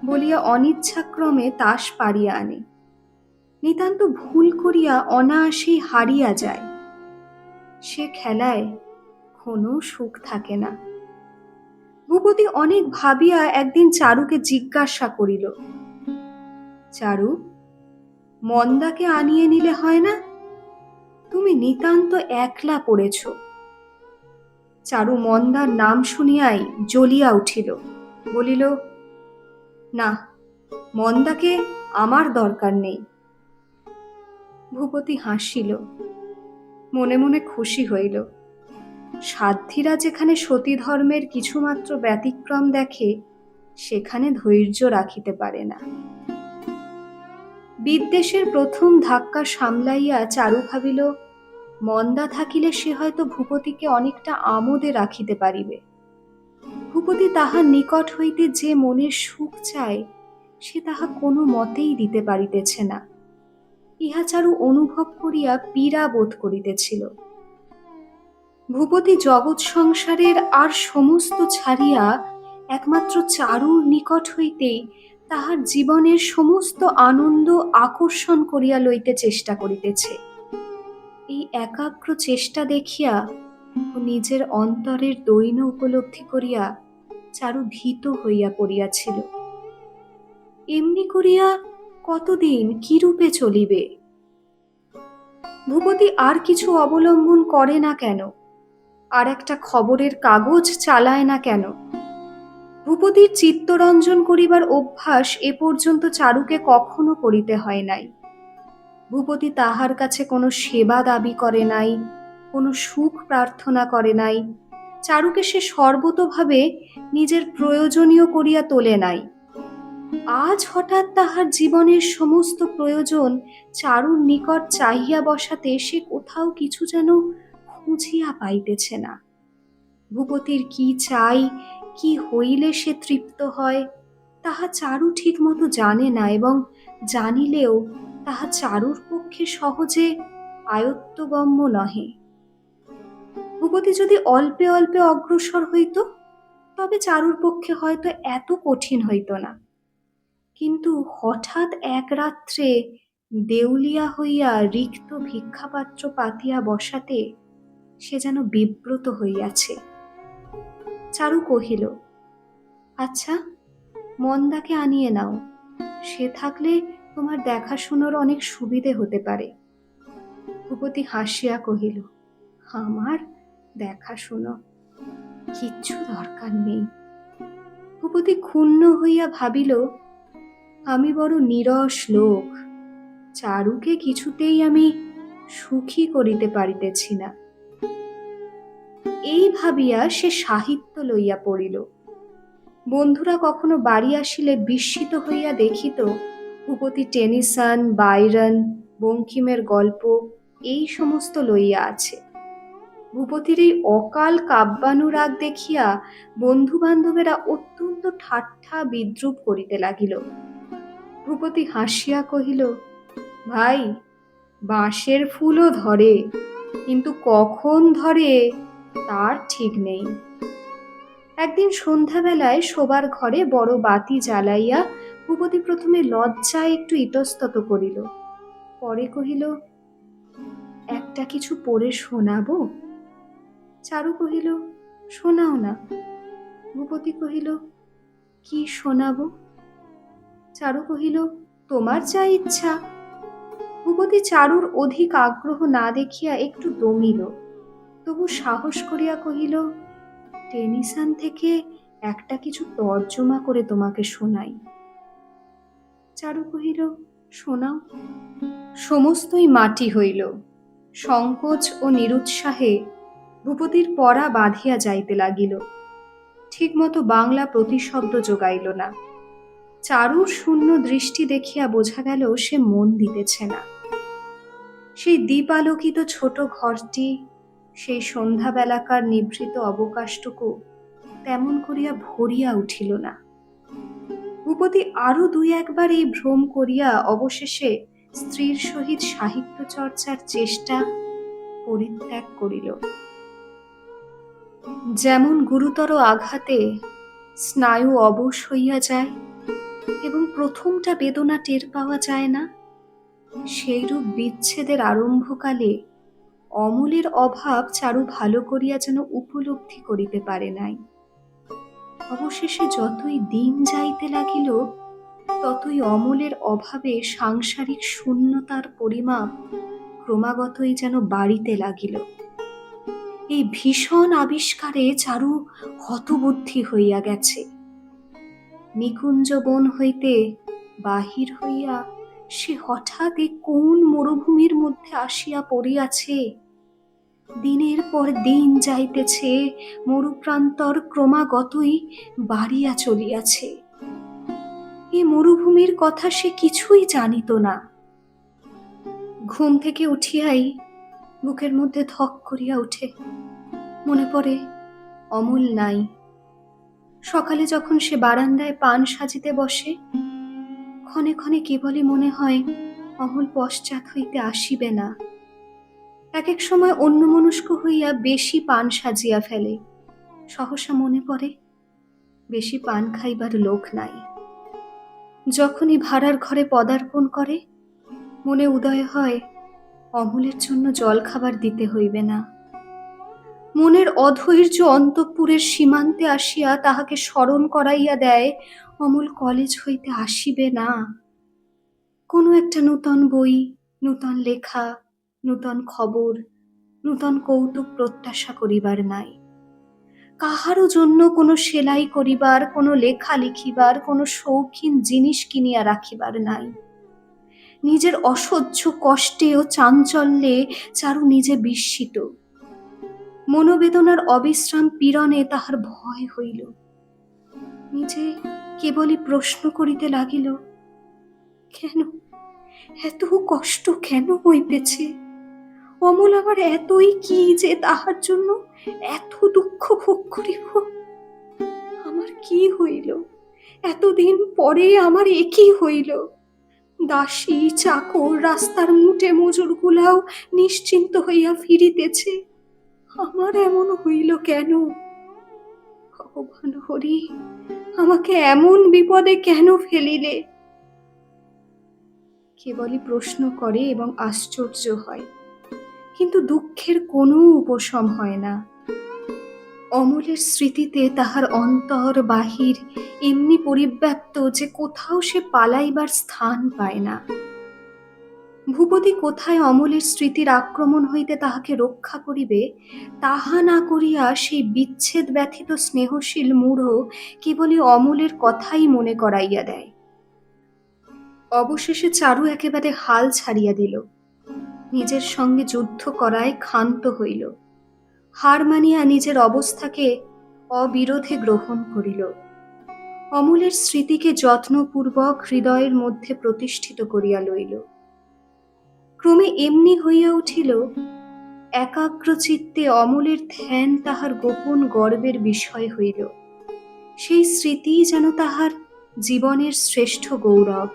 বলিয়া অনিচ্ছাক্রমে তাস পাড়িয়া আনে। নিতান্ত ভুল করিয়া অনায়াসেই হারিয়া যায়। সে খেলায় কোনো সুখ থাকে না। ভূপতি অনেক ভাবিয়া একদিন চারুকে জিজ্ঞাসা করিল, চারু, মন্দাকে আনিয়ে নিলে হয় না? তুমি নিতান্ত একলা পড়েছ। চারু মন্দার নাম শুনিয়াই জ্বলিয়া উঠিল, বলিল, না, মন্দাকে আমার দরকার নেই। ভূপতি হাসিল, মনে মনে খুশি হইল। সাধ্বীরা যেখানে সতীধর্মের কিছুমাত্র ব্যতিক্রম দেখে, সেখানে ধৈর্য রাখিতে পারে না। বিদ্বেষের প্রথম ধাক্কা সামলাইয়া চারু ভাবিল, মন্দা থাকিলে সে হয়তো ভূপতিকে অনেকটা আমোদে রাখিতে পারিবে। ভূপতি তাহার নিকট হইতে যে মনের সুখ চায়, সে তাহা কোনো মতেই দিতে পারিতেছে না। ইহা চারু অনুভব করিয়া পীড়া বোধ করিতেছিল। ভূপতি জগৎ সংসারের আর সমস্ত ছাড়িয়া একমাত্র চারুর নিকট হইতেই তাহার জীবনের সমস্ত আনন্দ আকর্ষণ করিয়া লইতে চেষ্টা করিতেছে। এই একাগ্র চেষ্টা দেখিয়া ও নিজের অন্তরের দৈন্য উপলব্ধি করিয়া চারু ভীত হইয়া পড়িয়াছিল। এমনি করিয়া কতদিন কিরূপে চলিবে? ভূপতি আর কিছু অবলম্বন করে না কেন? আর একটা খবরের কাগজ চালায় না কেন? ভূপতির চিত্তরঞ্জন করিবার অভ্যাস এ পর্যন্ত চারুকে কখনো করিতে হয় নাই। ভূপতি তাহার কাছে কোনো সেবা দাবি করে নাই, কোনো সুখ প্রার্থনা করে নাই। চারুকে সে সর্বতোভাবে নিজের প্রয়োজনীয় করিয়া তোলে নাই। আজ হঠাৎ তাহার জীবনের সমস্ত প্রয়োজন চারুর নিকট চাহিয়া বসাতে সে কোথাও কিছু যেন খুঁজিয়া পাইতেছে না। ভূপতির কি চাই, কি হইলে সে তৃপ্ত হয়, তাহা চারু ঠিক মতো জানে না, এবং জানিলেও তাহা চারুর পক্ষে সহজে আয়ত্তগম্য নহে। ভূপতি যদি অল্পে অল্পে অগ্রসর হইত, তবে চারুর পক্ষে হয়তো এত কঠিন হইত না। কিন্তু হঠাৎ এক রাত্রে দেউলিয়া হইয়া রিক্ত ভিক্ষাপাত্র পাতিয়া বসাতে সে যেন বিব্রত হইয়াছে। চারু কহিল, আচ্ছা, মন্দাকে আনিয়ে নাও, সে থাকলে তোমার দেখাশুনোর অনেক সুবিধে হতে পারে। ভূপতি হাসিয়া কহিল, আমার দেখাশুনো? কিচ্ছু দরকার নেই। ভূপতি ক্ষুণ্ণ হইয়া ভাবিল, আমি বড় নীরস লোক, চারুকে কিছুতেই আমি সুখী করিতে পারিতেছি না। এই ভাবিয়া সে সাহিত্য লইয়া পড়িল। বন্ধুরা কখনো বাড়ি আসিলে বিস্মিত হইয়া দেখিত ভূপতি টেনিসন, বাইরন, বঙ্কিমের গল্প এই সমস্ত লইয়া আছে। ভূপতির এই অকাল কাব্যানুরাগ দেখিয়া বন্ধু বান্ধবেরা অত্যন্ত ঠাট্টা বিদ্রূপ করিতে লাগিল। ভূপতি হাসিয়া কহিল, ভাই, বাঁশের ফুলও ধরে, কিন্তু কখন ধরে তার ঠিক নেই। একদিন সন্ধ্যাবেলায় শোবার ঘরে বড় বাতি জ্বালাইয়া ভূপতি প্রথমে লজ্জায় একটু ইতস্তত করিল, পরে কহিল, একটা কিছু পড়ে শোনাবো? চারু কহিল, শোনাও না। ভূপতি কহিল, কি শোনাবো? চারু কহিল, তোমার যা ইচ্ছা। ভূপতি চারুর অধিক আগ্রহ না দেখিয়া একটু দমিল। তবু সাহস করিয়া কহিল, টেনিসন থেকে একটা কিছু তর্জমা করে তোমাকে শোনাই। চারু কহিল, শোনাও। সমস্তই মাটি হইল। সংকোচ ও নিরুৎসাহে ভূপতির পরা বাঁধিয়া যাইতে লাগিল। ঠিকমতো বাংলা প্রতিশব্দ যোগাইল না। চারুর শূন্য দৃষ্টি দেখিয়া বোঝা গেল সে মন দিতেছে না। সেই দীপালোকিত ছোট ঘরটি, সেই সন্ধ্যাবেলাকার নিভৃত অবকাশটুকু তেমন করিয়া ভরিয়া উঠিল না। ভূপতি আরো দুই একবার এই ভ্রম করিয়া অবশেষে স্ত্রীর সহিত সাহিত্য চর্চার চেষ্টা পরিত্যাগ করিল। যেমন গুরুতর আঘাতে স্নায়ু অবশ হইয়া যায় এবং প্রথমটা বেদনা টের পাওয়া যায় না, সেইরূপ বিচ্ছেদের আরম্ভকালে অমলের অভাব চারু ভালো করিয়া যেন উপলব্ধি করিতে পারে নাই। অবশেষে যতই দিন যাইতে লাগিল, ততই অমলের অভাবে সাংসারিক শূন্যতার পরিমাপ ক্রমাগতই যেন বাড়িতে লাগিল। এই ভীষণ আবিষ্কারে চারু হতবুদ্ধি হইয়া গেছে। নিকুঞ্জ বন হইতে বাহির হইয়া সে হঠাৎ কোন মরুভূমির মধ্যে আসিয়া পড়িয়াছে। দিনের পর দিন যাইতেছে, মরুপ্রান্তর ক্রমাগতই বাড়িয়া চলিয়াছে। এ মরুভূমির কথা সে কিছুই জানিত না। ঘুম থেকে উঠিয়াই বুকের মধ্যে ধক করিয়া উঠে। মনে পড়ে অমল নাই। সকালে যখন সে বারান্দায় পান সাজিতে বসে, ক্ষণে ক্ষণে কেবলই মনে হয় অমল পশ্চাৎ হইতে আসিবে না। এক এক সময় অন্যমনস্ক হইয়া বেশি পান সাজিয়া ফেলে। সহসা মনে পড়ে বেশি পান খাইবার লোক নাই। যখনই ভাড়ার ঘরে পদার্পণ করে, মনে উদয় হয় অমলের জন্য জল খাবার দিতে হইবে না। মনের অধৈর্য অন্তঃপুরের সীমান্তে আসিয়া তাহাকে স্মরণ করাইয়া দেয় অমল কলেজ হইতে আসিবে না। কোনো একটা নূতন বই, নূতন লেখা, নূতন খবর, নূতন কৌতুক প্রত্যাশা করিবার নাই। কাহারও জন্য কোনো সেলাই করিবার, কোনো লেখা লিখিবার, কোনো শৌখিন জিনিস কিনিয়া রাখিবার নাই। নিজের অসহ্য কষ্টে ও চাঞ্চল্যে চারু নিজে বিস্মিত। মনোবেদনার অবিশ্রাম পীড়নে তাহার ভয় হইল। নিজে কেবলই প্রশ্ন করিতে লাগিল, কেন এত কষ্ট কেন হইতেছে? অমল আমার এতই কি যে তাহার জন্য এত দুঃখ ভোগ করিব? আমার কি হইল? এতদিন পরে আমার একই হইল। দাসী চাকর, রাস্তার মুটে মজুর গুলাও নিশ্চিন্ত হইয়া ফিরিতেছে, আমার এমন হইল কেন? ভগবান হরি, আমাকে এমন বিপদে কেন ফেলিলে? কেবলই প্রশ্ন করে এবং আশ্চর্য হয়, কিন্তু দুঃখের কোনো উপশম হয় না। অমলের স্মৃতিতে তাহার অন্তর বাহির এমনি পরিব্যাপ্ত যে কোথাও সে পালাইবার স্থান পায় না। ভূপতি কোথায় অমলের স্মৃতির আক্রমণ হইতে তাহাকে রক্ষা করিবে, তাহা না করিয়া সেই বিচ্ছেদ ব্যথিত স্নেহশীল মূঢ় কেবলই অমলের কথাই মনে করাইয়া দেয়। অবশেষে চারু একেবারে হাল ছাড়িয়া দিল। নিজের সঙ্গে যুদ্ধ করায় ক্ষান্ত হইল। হার মানিয়া নিজের অবস্থাকে অবিরোধে গ্রহণ করিল। অমলের স্মৃতিকে যত্নপূর্বক হৃদয়ের মধ্যে প্রতিষ্ঠিত করিয়া লইল। ক্রমে এমনি হইয়া উঠিল, একাগ্রচিত্তে অমলের ধ্যান তাহার গোপন গর্বের বিষয় হইল। সেই স্মৃতি যেন তাহার জীবনের শ্রেষ্ঠ গৌরব।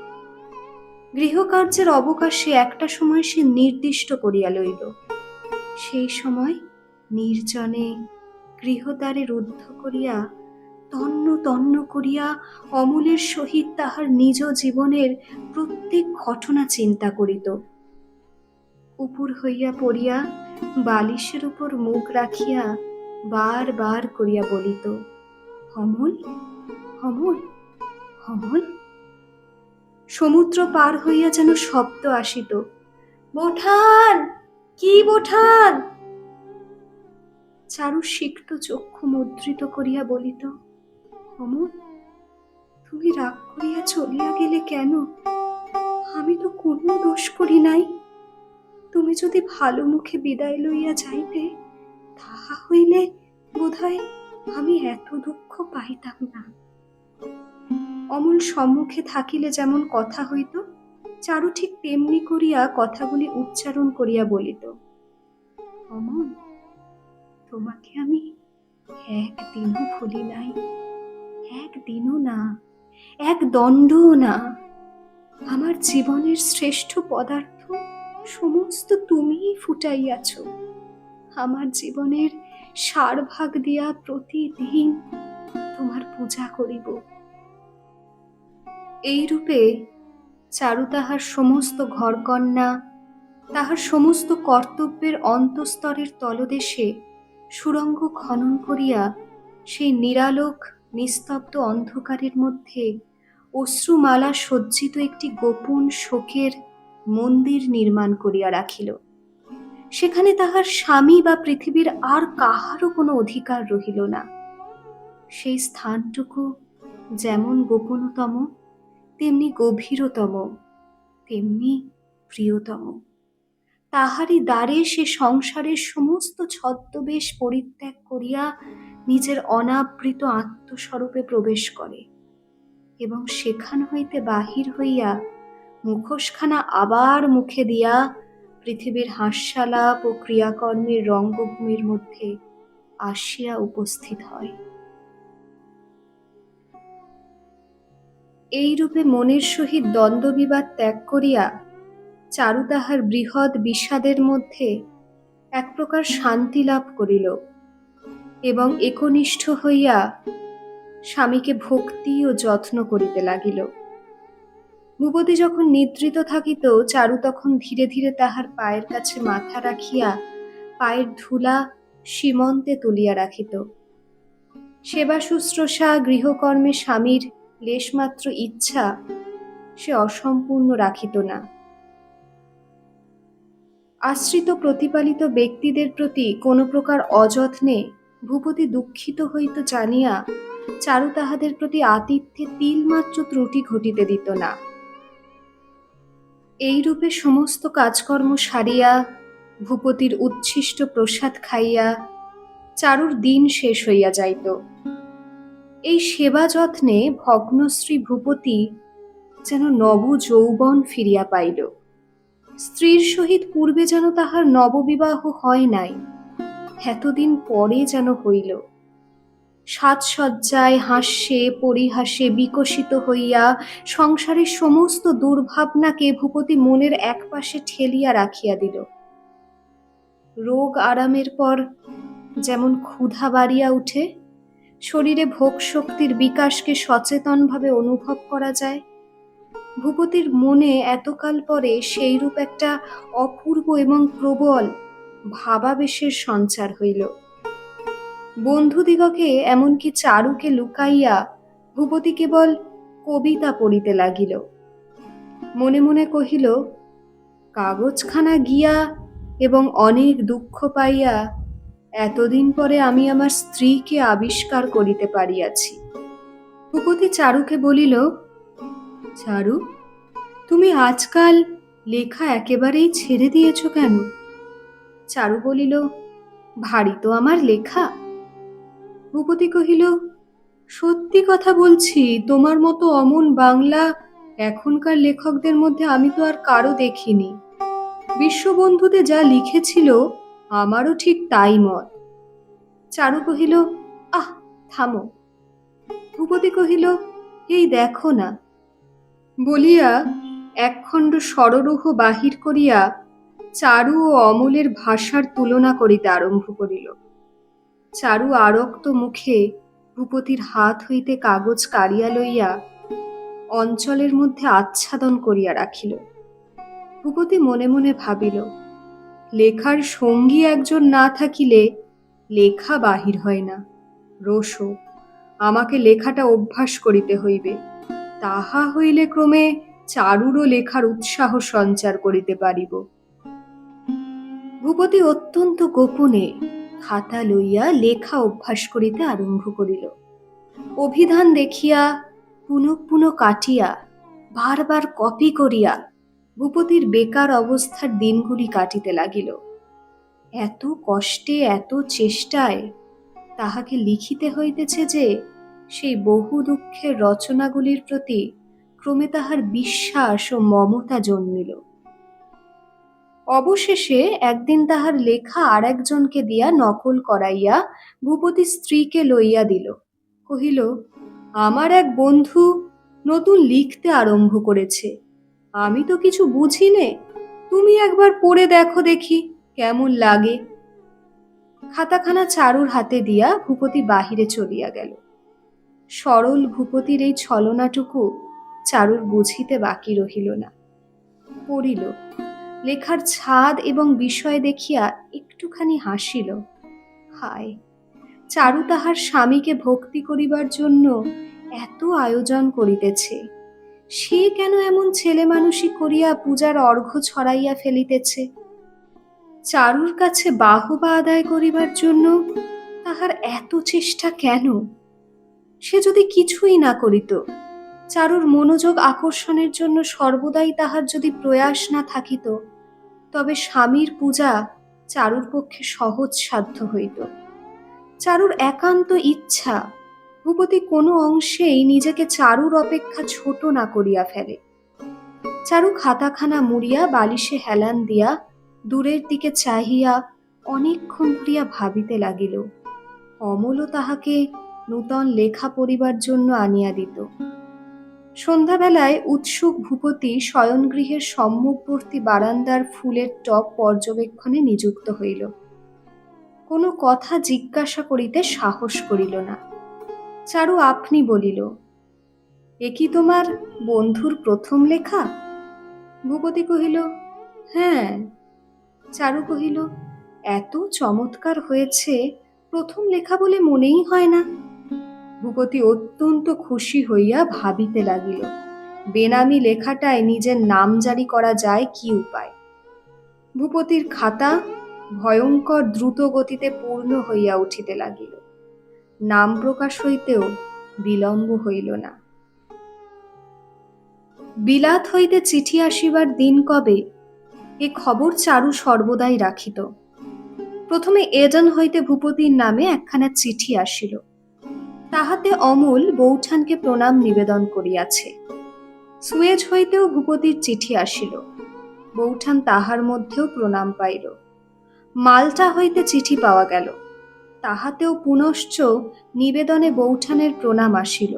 গৃহকার্যের অবকাশে একটা সময় সে নির্দিষ্ট করিয়া লইল। সেই সময় নির্জনে গৃহদ্বারে রুদ্ধ করিয়া তন্ন তন্ন করিয়া অমলের সহিত তাহার নিজ জীবনের প্রত্যেক ঘটনা চিন্তা করিত। উপুর হইয়া পড়িয়া বালিশের উপর মুখ রাখিয়া বার বার করিয়া বলিত, অমল, অমল, অমল। সমুদ্র পার হইয়া যেন শব্দ আসিত, বোঠান, কি বোঠান? চারু সিক্ত চক্ষু মুদ্রিত করিয়া বলিত, অমল, তুমি রাগ করিয়া চলিয়া গেলে কেন? আমি তো কোনো দোষ করি নাই। তুমি যদি ভালো মুখে বিদায় লইয়া যাইতে, তাহা হইলে বোধহয় আমি এত দুঃখ পাইতাম না। অমল সম্মুখে থাকিলে যেমন কথা হইত, চারু ঠিক তেমনি করিয়া কথাগুলি উচ্চারণ করিয়া বলিত, অমল, তোমাকে আমি একদিনও ভুলি নাই, একদিনও না, এক দণ্ডও না। আমার জীবনের শ্রেষ্ঠ পদার্থ সমস্ত তুমিই ফুটাইয়াছ। আমার জীবনের 4 ভাগ দিয়া প্রতিদিন তোমার পূজা করিব। এইরূপে চারু তাহার সমস্ত ঘরকন্না, তাহার সমস্ত কর্তব্যের অন্তস্তরের তলদেশে সুড়ঙ্গ খনন করিয়া সেই নিরালোক নিস্তব্ধ অন্ধকারের মধ্যে অশ্রুমালা সজ্জিত একটি গোপন শোকের মন্দির নির্মাণ করিয়া রাখিল। সেখানে তাহার স্বামী বা পৃথিবীর আর কাহারও কোনো অধিকার রহিল না। সেই স্থানটুকু যেমন গোপনতম, তেমনি গভীরতম, তেমনি প্রিয়তম। তাহারই দ্বারে সে সংসারের সমস্ত ছদ্মবেশ পরিত্যাগ করিয়া নিজের অনাবৃত আত্মস্বরূপে প্রবেশ করে এবং সেখান হইতে বাহির হইয়া মুখোশখানা আবার মুখে দিয়া পৃথিবীর হাস্যালাপ ও ক্রিয়াকর্মের রঙ্গভূমির মধ্যে আসিয়া উপস্থিত হয়। এইরূপে মনের সহিত দ্বন্দ্ববিবাদ ত্যাগ করিয়া চারু তাহার বৃহৎ বিষাদের মধ্যে এক প্রকার শান্তি লাভ করিল এবং একনিষ্ঠ হইয়া স্বামীকে ভক্তি ও যত্ন করিতে লাগিল। ভূপতি যখন নিদ্রিত থাকিত, চারু তখন ধীরে ধীরে তাহার পায়ের কাছে মাথা রাখিয়া পায়ের ধুলা সীমন্তে তুলিয়া রাখিত। সেবা শুশ্রূষা গৃহকর্মে স্বামীর লেশমাত্র ইচ্ছা সে অসম্পূর্ণ রাখিত না। আশ্রিত প্রতিপালিত ব্যক্তিদের প্রতি কোনো প্রকার অযত্নে ভূপতি দুঃখিত হইত জানিয়া চারু তাহাদের প্রতি আতিথ্যে তিলমাত্র ত্রুটি ঘটিতে দিত না। এইরূপে সমস্ত কাজকর্ম সারিয়া ভূপতির উচ্ছিষ্ট প্রসাদ খাইয়া চারুর দিন শেষ হইয়া যাইত। এই সেবা যত্নে ভগ্নশ্রী ভূপতি যেন নব যৌবন ফিরিয়া পাইল। স্ত্রীর সহিত পূর্বে যেন তাহার নববিবাহ হয় নাই, এতদিন পরে যেন হইল। সাজসজ্জায় হাস্যে পরিহাসে বিকশিত হইয়া সংসারের সমস্ত দুর্ভাবনাকে ভূপতি মনের একপাশে ঠেলিয়া রাখিয়া দিল। রোগ আরামের পর যেমন ক্ষুধা বাড়িয়া উঠে, শরীরে ভোগ শক্তির বিকাশকে সচেতনভাবে অনুভব করা যায়, ভূপতির মনে এতকাল পরে সেইরূপ একটা অপূর্ব এবং প্রবল ভাবাবেশের সঞ্চার হইল। বন্ধুদিগকে এমনকি চারুকে লুকাইয়া ভূপতি কেবল কবিতা পড়িতে লাগিল। মনে মনে কহিল, কাগজখানা গিয়া এবং অনেক দুঃখ পাইয়া এতদিন পরে আমি আমার স্ত্রীকে আবিষ্কার করিতে পারিয়াছি। ভূপতি চারুকে বলিল, চারু, তুমি আজকাল লেখা একেবারেই ছেড়ে দিয়েছ কেন? চারু বলিল, ভারী তো আমার লেখা। ভূপতি কহিল, সত্যি কথা বলছি, তোমার মতো অমন বাংলা এখনকার লেখকদের মধ্যে আমি তো আর কারো দেখিনি। বিশ্ববন্ধুতে যা লিখেছিল আমারও ঠিক তাই মত। চারু কহিল, আহ, থামো। ভূপতি কহিল, এই দেখো না, বলিয়া একখণ্ড সররুহ বাহির করিয়া চারু ও অমলের ভাষার তুলনা করিতে আরম্ভ করিল। চারু আরক্ত মুখে ভূপতির হাত হইতে কাগজ কাড়িয়া লইয়া অঞ্চলের মধ্যে আচ্ছাদন করিয়া রাখিল। ভূপতি মনে মনে ভাবিল, লেখার সঙ্গী একজন না থাকিলে লেখা বাহির হয় না। রোশো, আমাকে লেখাটা অভ্যাস করিতে হইবে, তাহা হইলে ক্রমে চারুরও লেখার উৎসাহ সঞ্চার করিতে পারিব। ভূপতি অত্যন্ত গোপনে খাতা লইয়া লেখা অভ্যাস করিতে আরম্ভ করিল। অভিধান দেখিয়া পুনঃ পুনঃ কাটিয়া বারবার কপি করিয়া ভূপতির বেকার অবস্থার দিনগুলি কাটিতে লাগিল। এত কষ্টে এত চেষ্টায় তাহাকে লিখিতে হইতেছে যে সেই বহু দুঃখের রচনাগুলির প্রতি ক্রমে তাহার বিশ্বাস ও মমতা জন্মিল। অবশেষে একদিন তাহার লেখা আর একজনকে দিয়া নকল করাইয়া ভূপতি স্ত্রীকে লইয়া দিল। কহিল, আমার এক বন্ধু নতুন লিখতে আরম্ভ করেছে, আমি তো কিছু বুঝি নে, তুমি একবার পড়ে দেখো দেখি কেমন লাগে। খাতাখানা চারুর হাতে দিয়া ভূপতি বাহিরে চলিয়া গেল। সরল ভূপতির এই ছলনাটুকু চারুর বুঝিতে বাকি রহিল না। পড়িল, লেখার ছাদ এবং বিষয় দেখিয়া একটুখানি হাসিল। হায়, চারু তাহার স্বামীকে ভক্তি করিবার জন্য এত আয়োজন করিতেছে, সে কেন এমন ছেলে মানুষই করিয়া পূজার অর্ঘ্য ছড়াইয়া ফেলিতেছে? চারুর কাছে বাহবা আদায় করিবার জন্য তাহার এত চেষ্টা কেন? সে যদি কিছুই না করিত, চারুর মনোযোগ আকর্ষণের জন্য সর্বদাই তাহার যদি প্রয়াস না থাকিত, তবে স্বামীর পূজা চারুর পক্ষে সহজ সাধ্য হইত। চারুর একান্ত ইচ্ছা ভূপতি কোনো অংশেই নিজেকে চারুর অপেক্ষা ছোট না করিয়া ফেলে। চারু খাতাখানা মুড়িয়া বালিশে হেলান দিয়া দূরের দিকে চাহিয়া অনেকক্ষণ ধরিয়া ভাবিতে লাগিল। অমলও তাহাকে নূতন লেখা পড়িবার জন্য আনিয়া দিত। সন্ধ্যাবেলায় উৎসুক ভূপতি শয়নগৃহের সম্মুখবর্তী বারান্দার ফুলের টব পর্যবেক্ষণে নিযুক্ত হইল। কোনো কথা জিজ্ঞাসা করিতে সাহস করিল না। চারু আপনি বলিল, এ কি তোমার বন্ধুর প্রথম লেখা? ভূপতি কহিল, হ্যাঁ। চারু কহিল, এত চমৎকার হয়েছে, প্রথম লেখা বলে মনেই হয় না। ভূপতি অত্যন্ত খুশি হইয়া ভাবিতে লাগিল, বেনামি লেখাটায় নিজের নাম জারি করা যায় কি উপায়। ভূপতির খাতা ভয়ঙ্কর দ্রুত গতিতে পূর্ণ হইয়া উঠিতে লাগিল। নাম প্রকাশ হইতেও বিলম্ব হইল না। বিলাত হইতে চিঠি আসিবার দিন কবে, এ খবর চারু সর্বদাই রাখিত। প্রথমে এডেন হইতে ভূপতির নামে একখানা চিঠি আসিল। তাহাতে অমল বৌঠানকে প্রণাম নিবেদন করিয়াছে। সুয়েজ হইতেও ভূপতির চিঠি আসিল, বৌঠান তাহার মধ্যেও প্রণাম পাইল। মাল্টা হইতে চিঠি পাওয়া গেল, তাহাতেও পুনশ্চ নিবেদনে বৌঠানের প্রণাম আসিল।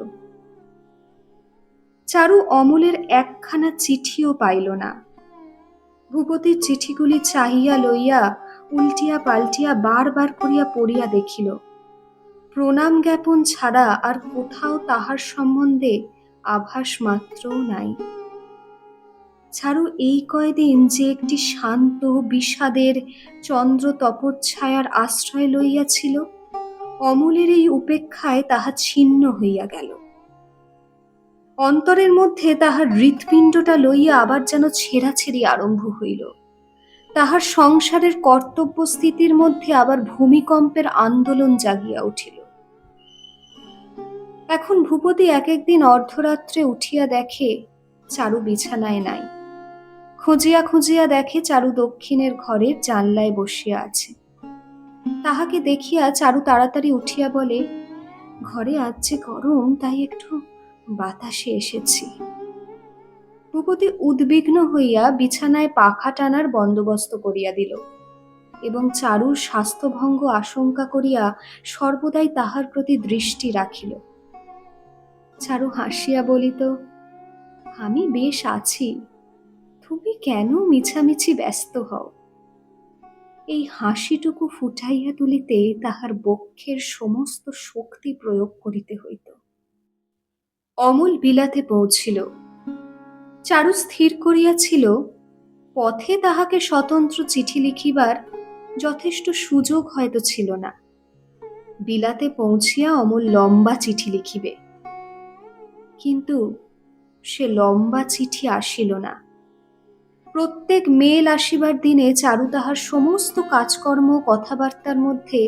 চারু অমলের একখানা চিঠিও পাইল না। ভূপতির চিঠিগুলি চাহিয়া লইয়া উল্টিয়া পাল্টিয়া বারবার করিয়া পড়িয়া দেখিল। প্রণাম জ্ঞাপন ছাড়া আর কোথাও তাহার সম্বন্ধে আভাস মাত্রও নাই। চারু এই কয়দিন যে একটি শান্ত বিষাদের চন্দ্র তপচ্ছায়ার আশ্রয় লইয়াছিল, অমলের এই উপেক্ষায় তাহা ছিন্ন হইয়া গেল। অন্তরের মধ্যে তাহার হৃৎপিণ্ডটা লইয়া আবার যেন ছেঁড়াছেড়ি আরম্ভ হইল। তাহার সংসারের কর্তব্য স্থিতির মধ্যে আবার ভূমিকম্পের আন্দোলন জাগিয়া উঠিল। এখন ভূপতি এক একদিন অর্ধরাত্রে উঠিয়া দেখে চারু বিছানায় নাই। খুঁজিয়া খুঁজিয়া দেখে চারু দক্ষিণের ঘরের জানলায় বসিয়া আছে। তাহাকে দেখিয়া চারু তাড়াতাড়ি উঠিয়া বলে, ঘরে আজ যে গরম, তাই একটু বাতাসে এসেছি। ভূপতি উদ্বিগ্ন হইয়া বিছানায় পাখা টানার বন্দোবস্ত করিয়া দিল এবং চারুর স্বাস্থ্যভঙ্গ আশঙ্কা করিয়া সর্বদাই তাহার প্রতি দৃষ্টি রাখিল। চারু হাসিয়া বলিত, আমি বেশ আছি, তুমি কেন মিছামিছি ব্যস্ত হও? এই হাসিটুকু ফুটাইয়া তুলিতে তাহার বক্ষের সমস্ত শক্তি প্রয়োগ করিতে হইত। অমল বিলাতে পৌঁছিল। চারু স্থির করিয়াছিল, পথে তাহাকে স্বতন্ত্র চিঠি লিখিবার যথেষ্ট সুযোগ হয়তো ছিল না। বিলাতে পৌঁছিয়া অমল লম্বা চিঠি লিখিবে, কিন্তু সে লম্বা চিঠি আসিল না। প্রত্যেক মেল আসিবার দিনে চারু তাহার সমস্ত কাজকর্ম কথাবার্তার মধ্যে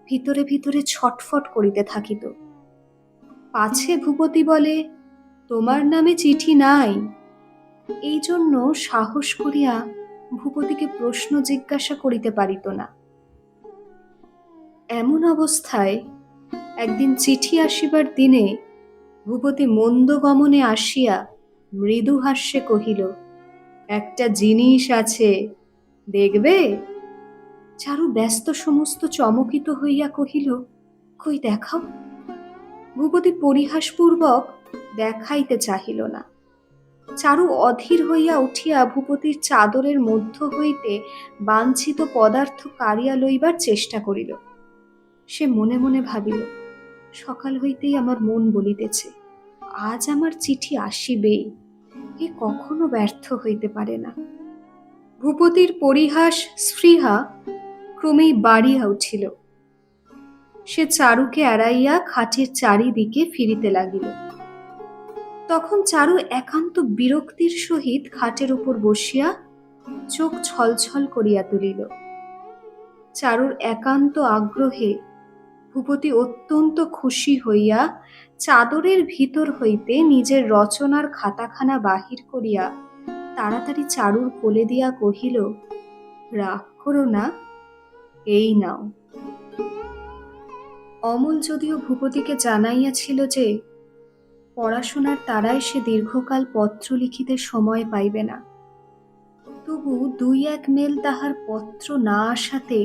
ভিতরে ভিতরে ছটফট করিতে থাকিত। পাছে ভূপতি বলে, তোমার নামে চিঠি নাই। এই জন্য সাহস করিয়া ভূপতিকে প্রশ্ন জিজ্ঞাসা করিতে পারিত না। এমন অবস্থায় একদিন চিঠি আসিবার দিনে ভূপতি মন্দগমনে আসিয়া মৃদু হাস্যে কহিল, একটা জিনিস আছে, দেখবে? চারু ব্যস্ত সমস্ত চমকিত হইয়া কহিল, কই দেখাও। ভূপতি পরিহাসপূর্বক দেখাইতে চাহিল না। চারু অধীর হইয়া উঠিয়া ভূপতির চাদরের মধ্য হইতে বাঞ্ছিত পদার্থ কাড়িয়া লইবার চেষ্টা করিল। সে মনে মনে ভাবিল, সকাল হইতেই আমার মন বলিতেছে আজ আমার চিঠি আসিবেই, এ কখনো ব্যর্থ হইতে পারে না। ভূপতির পরিহাস স্পৃহা ক্রমেই বাড়িয়া উঠিল। সে চারুকে এড়াইয়া খাটের চারিদিকে ফিরিতে লাগিল। তখন চারু একান্ত বিরক্তির সহিত খাটের উপর বসিয়া চোখ ছলছল করিয়া তুলিল। চারুর একান্ত আগ্রহে ভূপতি অত্যন্ত খুশি হইয়া চাদরের ভিতর হইতে নিজের রচনার খাতাখানা বাহির করিয়া তাড়াতাড়ি চারুর কোলে দিয়া কহিল, রাগ করো না, এই নাও। অমল যদিও ভূপতিকে জানাইয়াছিল যে পড়াশোনার তাড়ায় সে দীর্ঘকাল পত্র লিখিতে সময় পাইবে না, তবু 2-1 মেল তাহার পত্র না আসাতে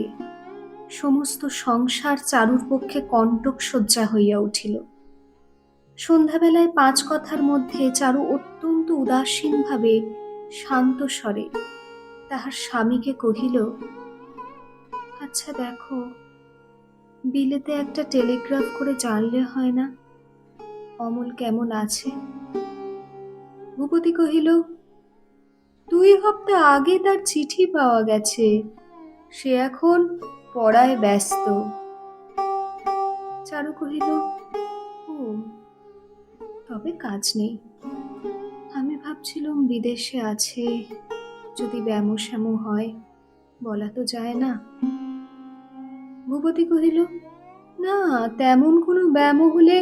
সমস্ত সংসার চারুর পক্ষে কণ্টক সজ্জা হইয়া উঠিল। সন্ধ্যাবেলায় 5 কথার মধ্যে চারু অত্যন্ত উদাসীনভাবে শান্ত স্বরে তাহার স্বামীকে কহিল, আচ্ছা দেখো, বিলেতে একটা টেলিগ্রাফ করে জানলে হয় না অমল কেমন আছে? ভূপতি কহিল, 2 হপ্তাহ আগে তার চিঠি পাওয়া গেছে, সে এখন পড়ায় ব্যস্ত। চারু কহিল, ও, তবে কাজ নেই। আমি ভাবছিলাম বিদেশে আছে, যদি ব্যামো শ্যামো হয়, বলা তো যায় না। ভূপতি কহিল, না, তেমন কোনো ব্যামো হলে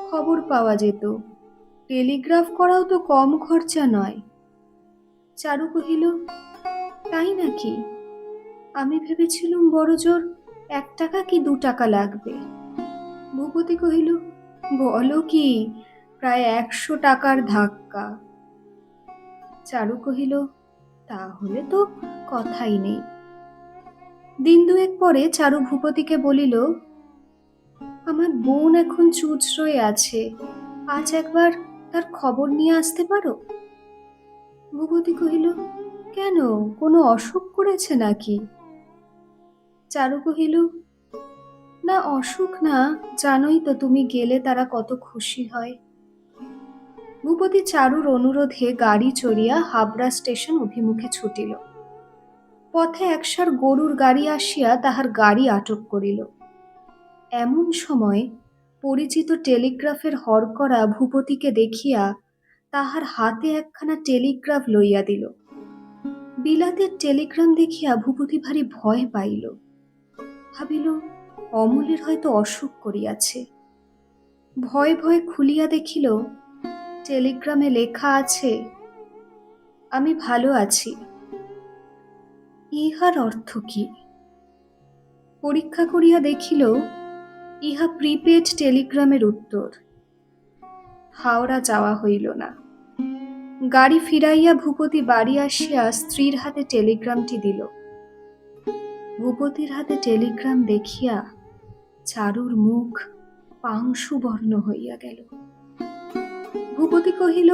খবর পাওয়া যেত, টেলিগ্রাফ করাও তো কম খরচা নয়। চারু কহিল, তাই নাকি? আমি ভেবেছিলুম বড় জোর 1 টাকা কি 2 টাকা লাগবে। ভূপতি কহিল, বলো কি, প্রায় 100 টাকার ধাক্কা। চারু কহিল, তাহলে তো কথাই নেই। দিন 2 পরে চারু ভূপতিকে বলিল, আমার বোন এখন চুঁচড়োয় আছে, আজ একবার তার খবর নিয়ে আসতে পারো? ভূপতি কহিল, কেন, কোনো অসুখ করেছে নাকি? চারু কহিল, না, অসুখ না, জানোই তো তুমি গেলে তারা কত খুশি হয়। ভূপতি চারুর অনুরোধে গাড়ি চড়িয়া হাবড়া স্টেশন অভিমুখে ছুটিল। পথে একসার গরুর গাড়ি আসিয়া তাহার গাড়ি আটক করিল। এমন সময় পরিচিত টেলিগ্রাফের হরকরা ভূপতিকে দেখিয়া তাহার হাতে একখানা টেলিগ্রাফ লইয়া দিল। বিলাতের টেলিগ্রাম দেখিয়া ভূপতি ভারী ভয় পাইল। ভাবিল, অমলের হয়তো অসুখ করিয়াছে। ভয় ভয় খুলিয়া দেখিল, টেলিগ্রামে লেখা আছে, আমি ভালো আছি। ইহার অর্থ কি? পরীক্ষা করিয়া দেখিল, ইহা প্রিপেড টেলিগ্রামের উত্তর। হাওড়া যাওয়া হইল না। গাড়ি ফিরাইয়া ভূপতি বাড়ি আসিয়া স্ত্রীর হাতে টেলিগ্রামটি দিল। ভূপতির হাতে টেলিগ্রাম দেখিয়া চারুর মুখ পাংশুবর্ণ হইয়া গেল। ভূপতি কহিল,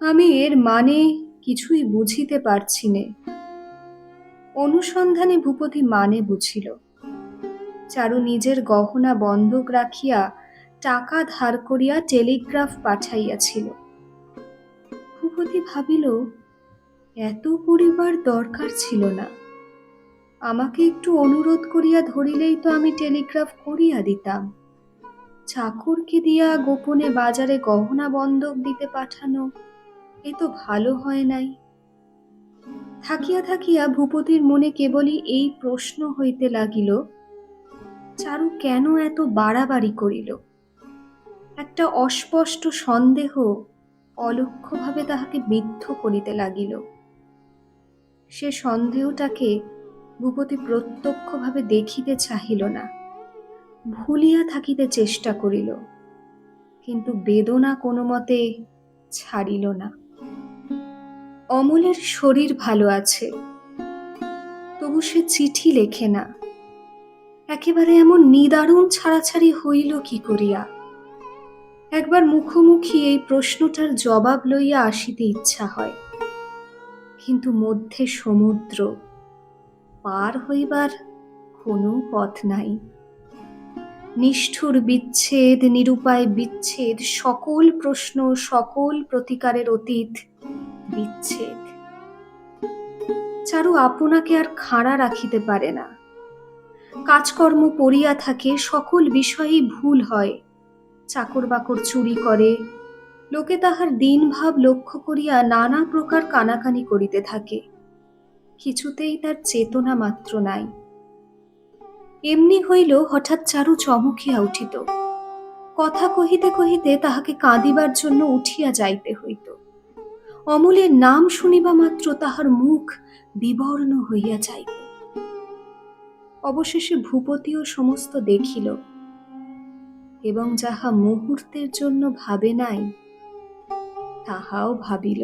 আমি এর মানে কিছুই বুঝিতে পারছি নে। অনুসন্ধানে ভূপতি মানে বুঝিল। চারু নিজের গহনা বন্ধক রাখিয়া টাকা ধার করিয়া টেলিগ্রাফ পাঠাইয়াছিল। ভূপতি ভাবিল, এত করিবার দরকার ছিল না। আমাকে একটু অনুরোধ করিয়া ধরিলেই তো আমি টেলিগ্রাফ করিয়া দিতাম। চাকরকে দিয়া গোপনে বাজারে গহনা বন্ধক দিতে পাঠানো, এ তো ভালো হয় নাই। থাকিয়া থাকিয়া ভূপতির মনে কেবলই এই প্রশ্ন হইতে লাগিল, চারু কেন এত বাড়াবাড়ি করিল? একটা অস্পষ্ট সন্দেহ অলক্ষ্যভাবে তাহাকে বিদ্ধ করিতে লাগিল। সে সন্দেহটাকে ভূপতি প্রত্যক্ষভাবে দেখিতে চাহিল না, ভুলিয়া থাকিতে চেষ্টা করিল, কিন্তু বেদনা কোনো মতে ছাড়িল না। অমলের শরীর ভালো আছে, তবু সে চিঠি লেখে না। একেবারে এমন নিদারুণ ছাড়াছাড়ি হইল কি করিয়া? একবার মুখোমুখি এই প্রশ্নটার জবাব লইয়া আসিতে ইচ্ছা হয়, কিন্তু মধ্যে সমুদ্র, পার হইবার কোনো পথ নাই। নিষ্ঠুর বিচ্ছেদ, নিরুপায় বিচ্ছেদ, সকল প্রশ্ন, সকল প্রতিকারের অতীত বিচ্ছেদ। চারু আপনাকে আর খাড়া রাখিতে পারে না। কাজকর্ম পড়িয়া থাকে, সকল বিষয়েই ভুল হয়। চাকর বাকর চুরি করে, লোকে তাহার দিন ভাব লক্ষ্য করিয়া নানা প্রকার কানাকানি করিতে থাকে, কিছুতেই তার চেতনা মাত্র নাই। এমনি হইল হঠাৎ চারু চমকিয়া উঠিত, কথা কহিতে কহিতে তাহাকে কাঁদিবার জন্য উঠিয়া যাইতে হইত। অমলের নাম শুনিবা মাত্র তাহার মুখ বিবর্ণ হইয়া যাইত। অবশেষে ভূপতিও সমস্ত দেখিল, এবং যাহা মুহূর্তের জন্য ভাবে নাই তাহাও ভাবিল।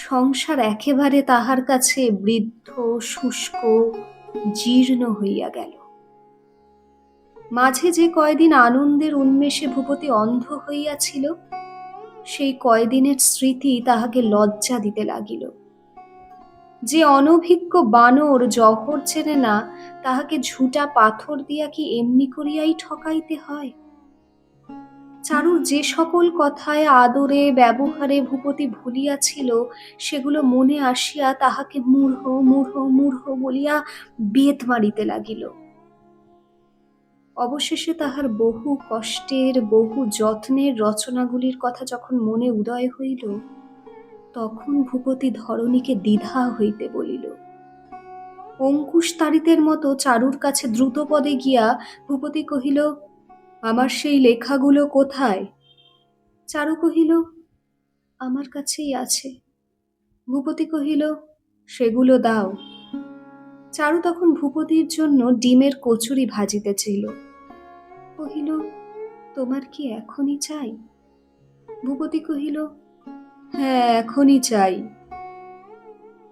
সংসার একেবারে তাহার কাছে বৃদ্ধ, শুষ্ক, জীর্ণ হইয়া গেল। মাঝে যে কয়দিন আনন্দের উন্মেষে ভূপতি অন্ধ হইয়াছিল, সেই কয়দিনের স্মৃতি তাহাকে লজ্জা দিতে লাগিল। যে অনভিজ্ঞ বানর জহর চেনে না, তাহাকে ঝুটা পাথর দিয়া কি এমনি করিয়াই ঠকাইতে হয়? চারুর যে সকল কথায় আদরে ব্যবহারে ভূপতি ভুলিয়াছিল, সেগুলো মনে আসিয়া তাহাকে মূঢ় মূঢ় মূঢ় বলিয়া বেত মারিতে লাগিল। অবশেষে তাহার বহু কষ্টের, বহু যত্নের রচনাগুলির কথা যখন মনে উদয় হইল, তখন ভূপতি ধরণীকে দ্বিধা হইতে বলিল। অঙ্কুশ তাড়িতের মতো চারুর কাছে দ্রুতপদে গিয়া ভূপতি কহিল, আমার সেই লেখাগুলো কোথায়? চারু কহিল, আমার কাছেই আছে। ভূপতি কহিল, সেগুলো দাও। চারু তখন ভূপতির জন্য ডিমের কচুরি ভাজিতেছিল। কহিল, তোমার কি এখনই চাই? ভূপতি কহিল, হ্যাঁ, এখনই চাই।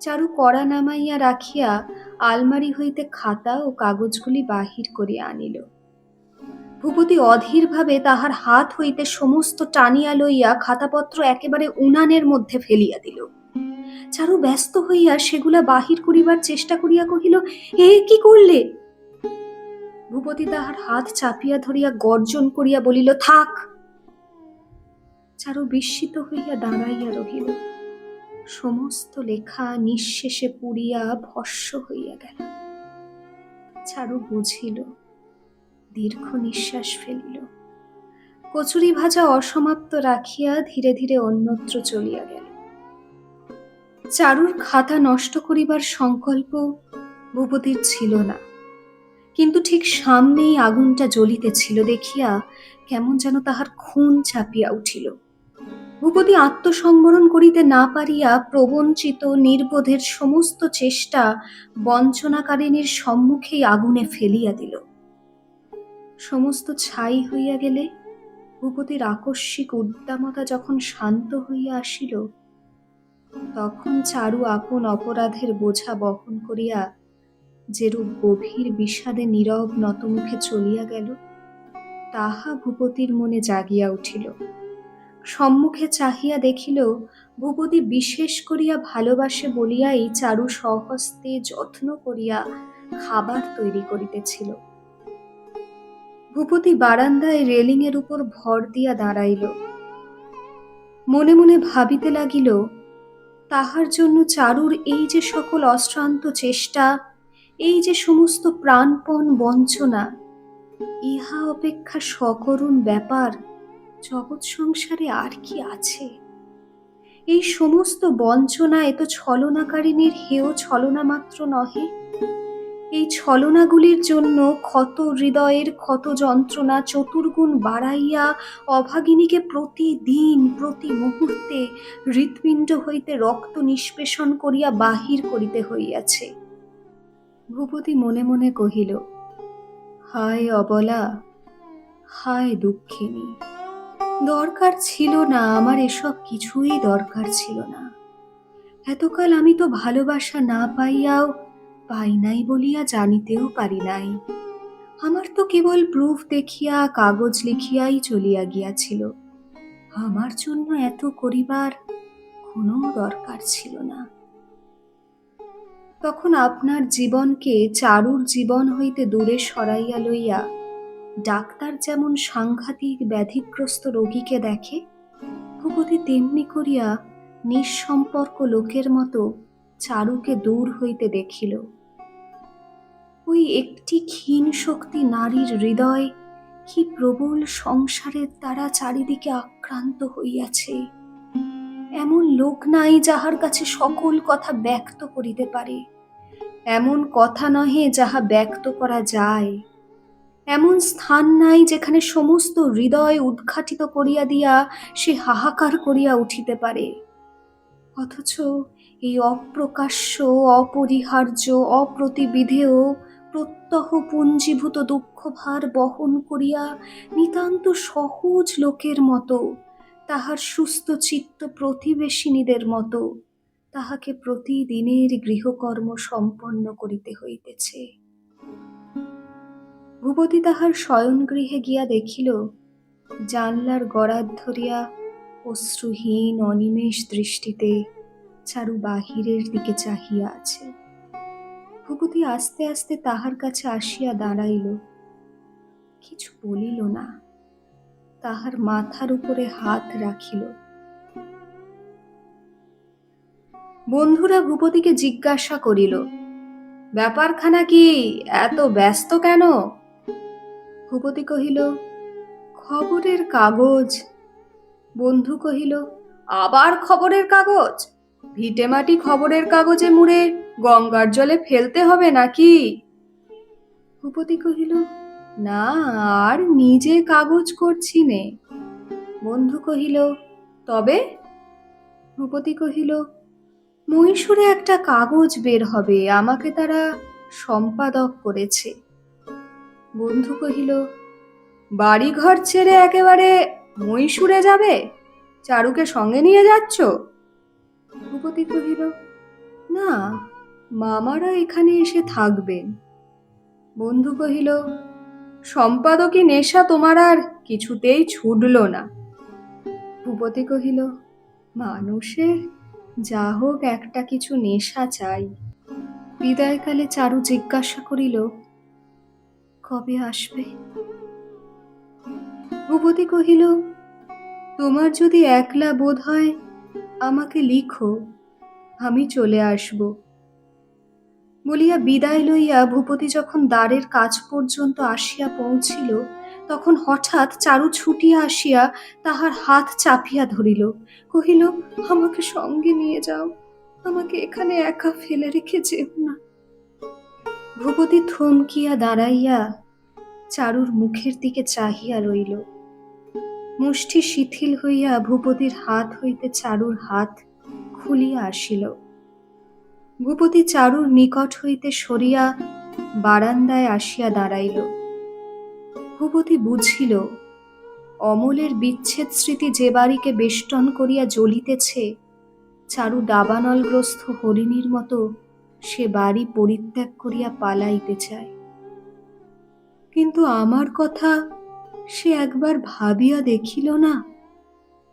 চারু কড়া নামাইয়া রাখিয়া আলমারি হইতে খাতা ও কাগজগুলি বাহির করিয়া আনিল। ভূপতি অধীরভাবে তাহার হাত হইতে সমস্ত টানিয়া লইয়া খাতাপত্র একেবারে উনানের মধ্যে ফেলিয়া দিল। চারু ব্যস্ত হইয়া সেগুলা বাহির করিবার চেষ্টা করিয়া কহিল, এ কি করলে? ভূপতি তাহার হাত চাপিয়া ধরিয়া গর্জন করিয়া বলিল, থাক। চারু বিস্মিত হইয়া দাঁড়াইয়া রহিল। সমস্ত লেখা নিঃশেষে পুড়িয়া ভস্ম হইয়া গেল। চারু বুঝিল, দীর্ঘ নিঃশ্বাস ফেলিল, কচুরি ভাজা অসমাপ্ত রাখিয়া ধীরে ধীরে অন্যত্র চলিয়া গেল। চারুর খাতা নষ্ট করিবার সংকল্প ভূপতির ছিল না, কিন্তু ঠিক সামনেই আগুনটা জ্বলিতেছিল দেখিয়া কেমন যেন তাহার খুন চাপিয়া উঠিল। ভূপতি আত্মসংবরণ করিতে না পারিয়া প্রবঞ্চিত নির্বোধের সমস্ত চেষ্টা বঞ্চনাকারিণীর সম্মুখেই আগুনে ফেলিয়া দিল। সমস্ত ছাই হইয়া গেলে ভূপতির আকস্মিক উদ্দামতা যখন শান্ত হইয়া আসিল, তখন চারু আপন অপরাধের বোঝা বহন করিয়া যেরূপ গভীর বিষাদে নীরব নতমুখে চলিয়া গেল, তাহা ভূপতির মনে জাগিয়া উঠিল। সম্মুখে চাহিয়া দেখিল, ভূপতি বিশেষ করিয়া ভালোবাসে বলিয়াই চারু স্বহস্তে যত্ন করিয়া খাবার তৈরি করিতেছিল। ভূপতি বারান্দায় রেলিংয়ের উপর ভর দিয়া দাঁড়াইল। মনে মনে ভাবিতে লাগিল, তাহার জন্য চারুর এই যে সকল অশ্রান্ত চেষ্টা, এই যে সমস্ত প্রাণপণ বঞ্চনা, ইহা অপেক্ষা সকরুণ ব্যাপার জগৎ সংসারে আর কি আছে? এই সমস্ত বঞ্চনা এ তো ছলনাকারিণীর হেয় ছলনা মাত্র নহে। এই ছলনাগুলির জন্য ক্ষত হৃদয়ের ক্ষত যন্ত্রণা চতুর্গুণ বাড়াইয়া অভাগিনীকে প্রতিদিন প্রতি মুহূর্তে হৃৎপিণ্ড হইতে রক্ত নিষ্পেষণ করিয়া বাহির করিতে হইয়াছে। ভূপতি মনে মনে কহিল, হায় অবলা, হায় দুঃখিনী, দরকার ছিল না, আমার এসব কিছুই দরকার ছিল না। এতকাল আমি তো ভালোবাসা না পাইয়াও পাই নাই বলিয়া জানিতেও পারি নাই। আমার তো কেবল প্রুফ দেখিয়া কাগজ লিখিয়াই চলিয়া গিয়াছিল। আমার জন্য এত করিবার কোনো দরকার ছিল না। তখন আপনার জীবনকে চারুর জীবন হইতে দূরে সরাইয়া লইয়া ডাক্তার যেমন সাংঘাতিক ব্যাধিগ্রস্ত রোগীকে দেখে, ভূপতি তেমনি করিয়া নিঃসম্পর্ক লোকের মতো চারুকে দূর হইতে দেখিল। ওই একটি ক্ষীণ শক্তি নারীর হৃদয় কি প্রবল সংসারের দ্বারা চারিদিকে আক্রান্ত হইয়াছে। এমন লোক নাই যাহার কাছে সকল কথা ব্যক্ত করিতে পারে, এমন কথা নহে যাহা ব্যক্ত করা যায়, এমন স্থান নাই যেখানে সমস্ত হৃদয় উদ্ঘাটিত করিয়া দিয়া সে হাহাকার করিয়া উঠিতে পারে। অথচ এই অপ্রকাশ্য অপরিহার্য অপ্রতিবিধেয় প্রত্যহ পুঞ্জীভূত দুঃখভার বহন করিয়া নিতান্ত সহজ লোকের মতো, তাহার সুস্থ চিত্ত প্রতিবেশিনীদের মতো তাহাকে প্রতিদিনের গৃহকর্ম সম্পন্ন করিতে হইতেছে। ভূপতি তাহার শয়নগৃহে গিয়া দেখিল, জানলার গরাদ ধরিয়া অশ্রুহীন অনিমেষ দৃষ্টিতে চারু বাহিরের দিকে চাহিয়া আছে। ভূপতি আস্তে আস্তে তাহার কাছে আসিয়া দাঁড়াইল, কিছু বলিল না, তাহার মাথার উপরে হাত রাখিল। বন্ধুরা ভূপতিকে জিজ্ঞাসা করিল, ব্যাপারখানা কি, এত ব্যস্ত কেন? ভূপতি কহিল, খবরের কাগজ। বন্ধু কহিল, আবার খবরের কাগজ? ভিটেমাটি খবরের কাগজে মুড়ে গঙ্গার জলে ফেলতে হবে নাকি? ভূপতি কহিল, না, আর নিজে কাগজ করছি নে। বন্ধু কহিল, তবে? ভূপতি কহিল, মহীশূরে একটা কাগজ বের হবে, আমাকে তারা সম্পাদক করেছে। বন্ধু কহিল, বাড়ি ঘর ছেড়ে একেবারে মহীশূরে যাবে? চারুকে সঙ্গে নিয়ে যাচ্ছ? ভূপতি কহিল, না, মামারা এখানে এসে থাকবেন। বন্ধু কহিল, সম্পাদকি নেশা তোমার আর কিছুতেই ছুটল না। ভূপতি কহিল, মানুষের যা হোক একটা কিছু নেশা চাই। বিদায়কালে চারু জিজ্ঞাসা করিল, কবে আসবে? ভূপতি কহিল, তোমার যদি একলা বোধ হয় আমাকে লিখো, আমি চলে আসব। বলিয়া বিদায় লইয়া ভূপতি যখন দ্বারের কাছ পর্যন্ত আসিয়া পৌঁছিল, তখন হঠাৎ চারু ছুটিয়া আসিয়া তাহার হাত চাপিয়া ধরিল, কহিল, আমাকে সঙ্গে নিয়ে যাও, আমাকে এখানে একা ফেলে রেখে যেও না। ভূপতি থমকিয়া দাঁড়াইয়া চারুর মুখের দিকে চাহিয়া রইল। মুষ্টি শিথিল হইয়া ভূপতির হাত হইতে চারুর হাত খুলিয়া আসিল। ভূপতি চারুর নিকট হইতে সরিয়া বারান্দায় আসিয়া দাঁড়াইল। ভূপতি বুঝিল, অমলের বিচ্ছেদ স্মৃতি যে বাড়িকে বেষ্টন করিয়া জ্বলিতেছে, চারু দাবানলগ্রস্ত হরিণীর মতো সে বাড়ি পরিত্যাগ করিয়া পালাইতে চায়। কিন্তু আমার কথা সে একবার ভাবিয়া দেখিল না,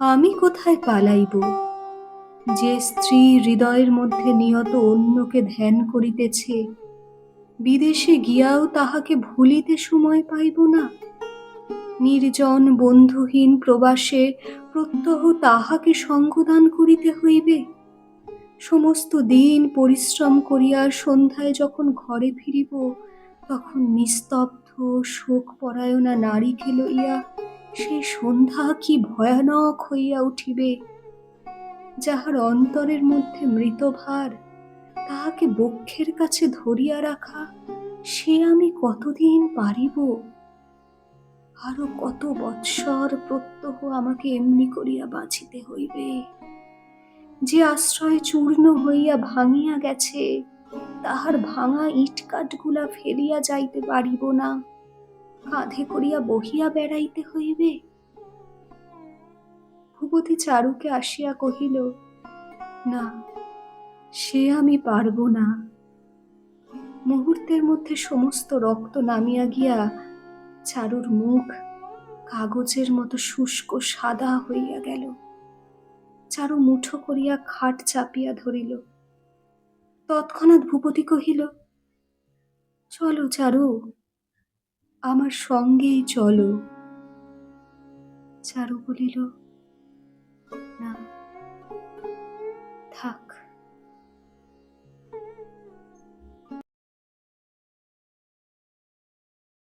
আমি কোথায় পালাইব? যে স্ত্রী হৃদয়ের মধ্যে নিয়ত অন্যকে ধ্যান করিতেছে, বিদেশে গিয়াও তাহাকে ভুলিতে সময় পাইব না? নির্জন বন্ধুহীন প্রবাসে প্রত্যহ তাহাকে সঙ্গদান করিতে হইবে। সমস্ত দিন পরিশ্রম করিয়া সন্ধ্যায় যখন ঘরে ফিরিব, তখন নিস্তব্ধ শোকপরায়ণা নারীকে লইয়া সেই সন্ধ্যা কি ভয়ানক হইয়া উঠিবে। যাহার অন্তরের মধ্যে মৃতভার, তাহাকে বক্ষের কাছে ধরিয়া রাখা, সে আমি কতদিন পারিব? আরো কত বৎসর প্রত্যহ আমাকে এমনি করিয়া বাঁচিতে হইবে। যে আশ্রয় চূর্ণ হইয়া ভাঙিয়া গেছে, তাহার ভাঙা ইট কাঠগুলা ফেলিয়া যাইতে পারিব না, কাঁধে করিয়া বহিয়া বেড়াইতে হইবে। ভূপতি চারুকে আসিয়া কহিল, না, সে আমি পারব না। মুহূর্তের মধ্যে সমস্ত রক্ত নামিয়া গিয়া চারুর মুখ কাগজের মতো শুষ্ক সাদা হইয়া গেল। চারু মুঠো করিয়া খাট চাপিয়া ধরিল। তৎক্ষণাৎ ভূপতি কহিল, চলো চারু, আমার সঙ্গেই চলো। চারু বলিল, না, থাক,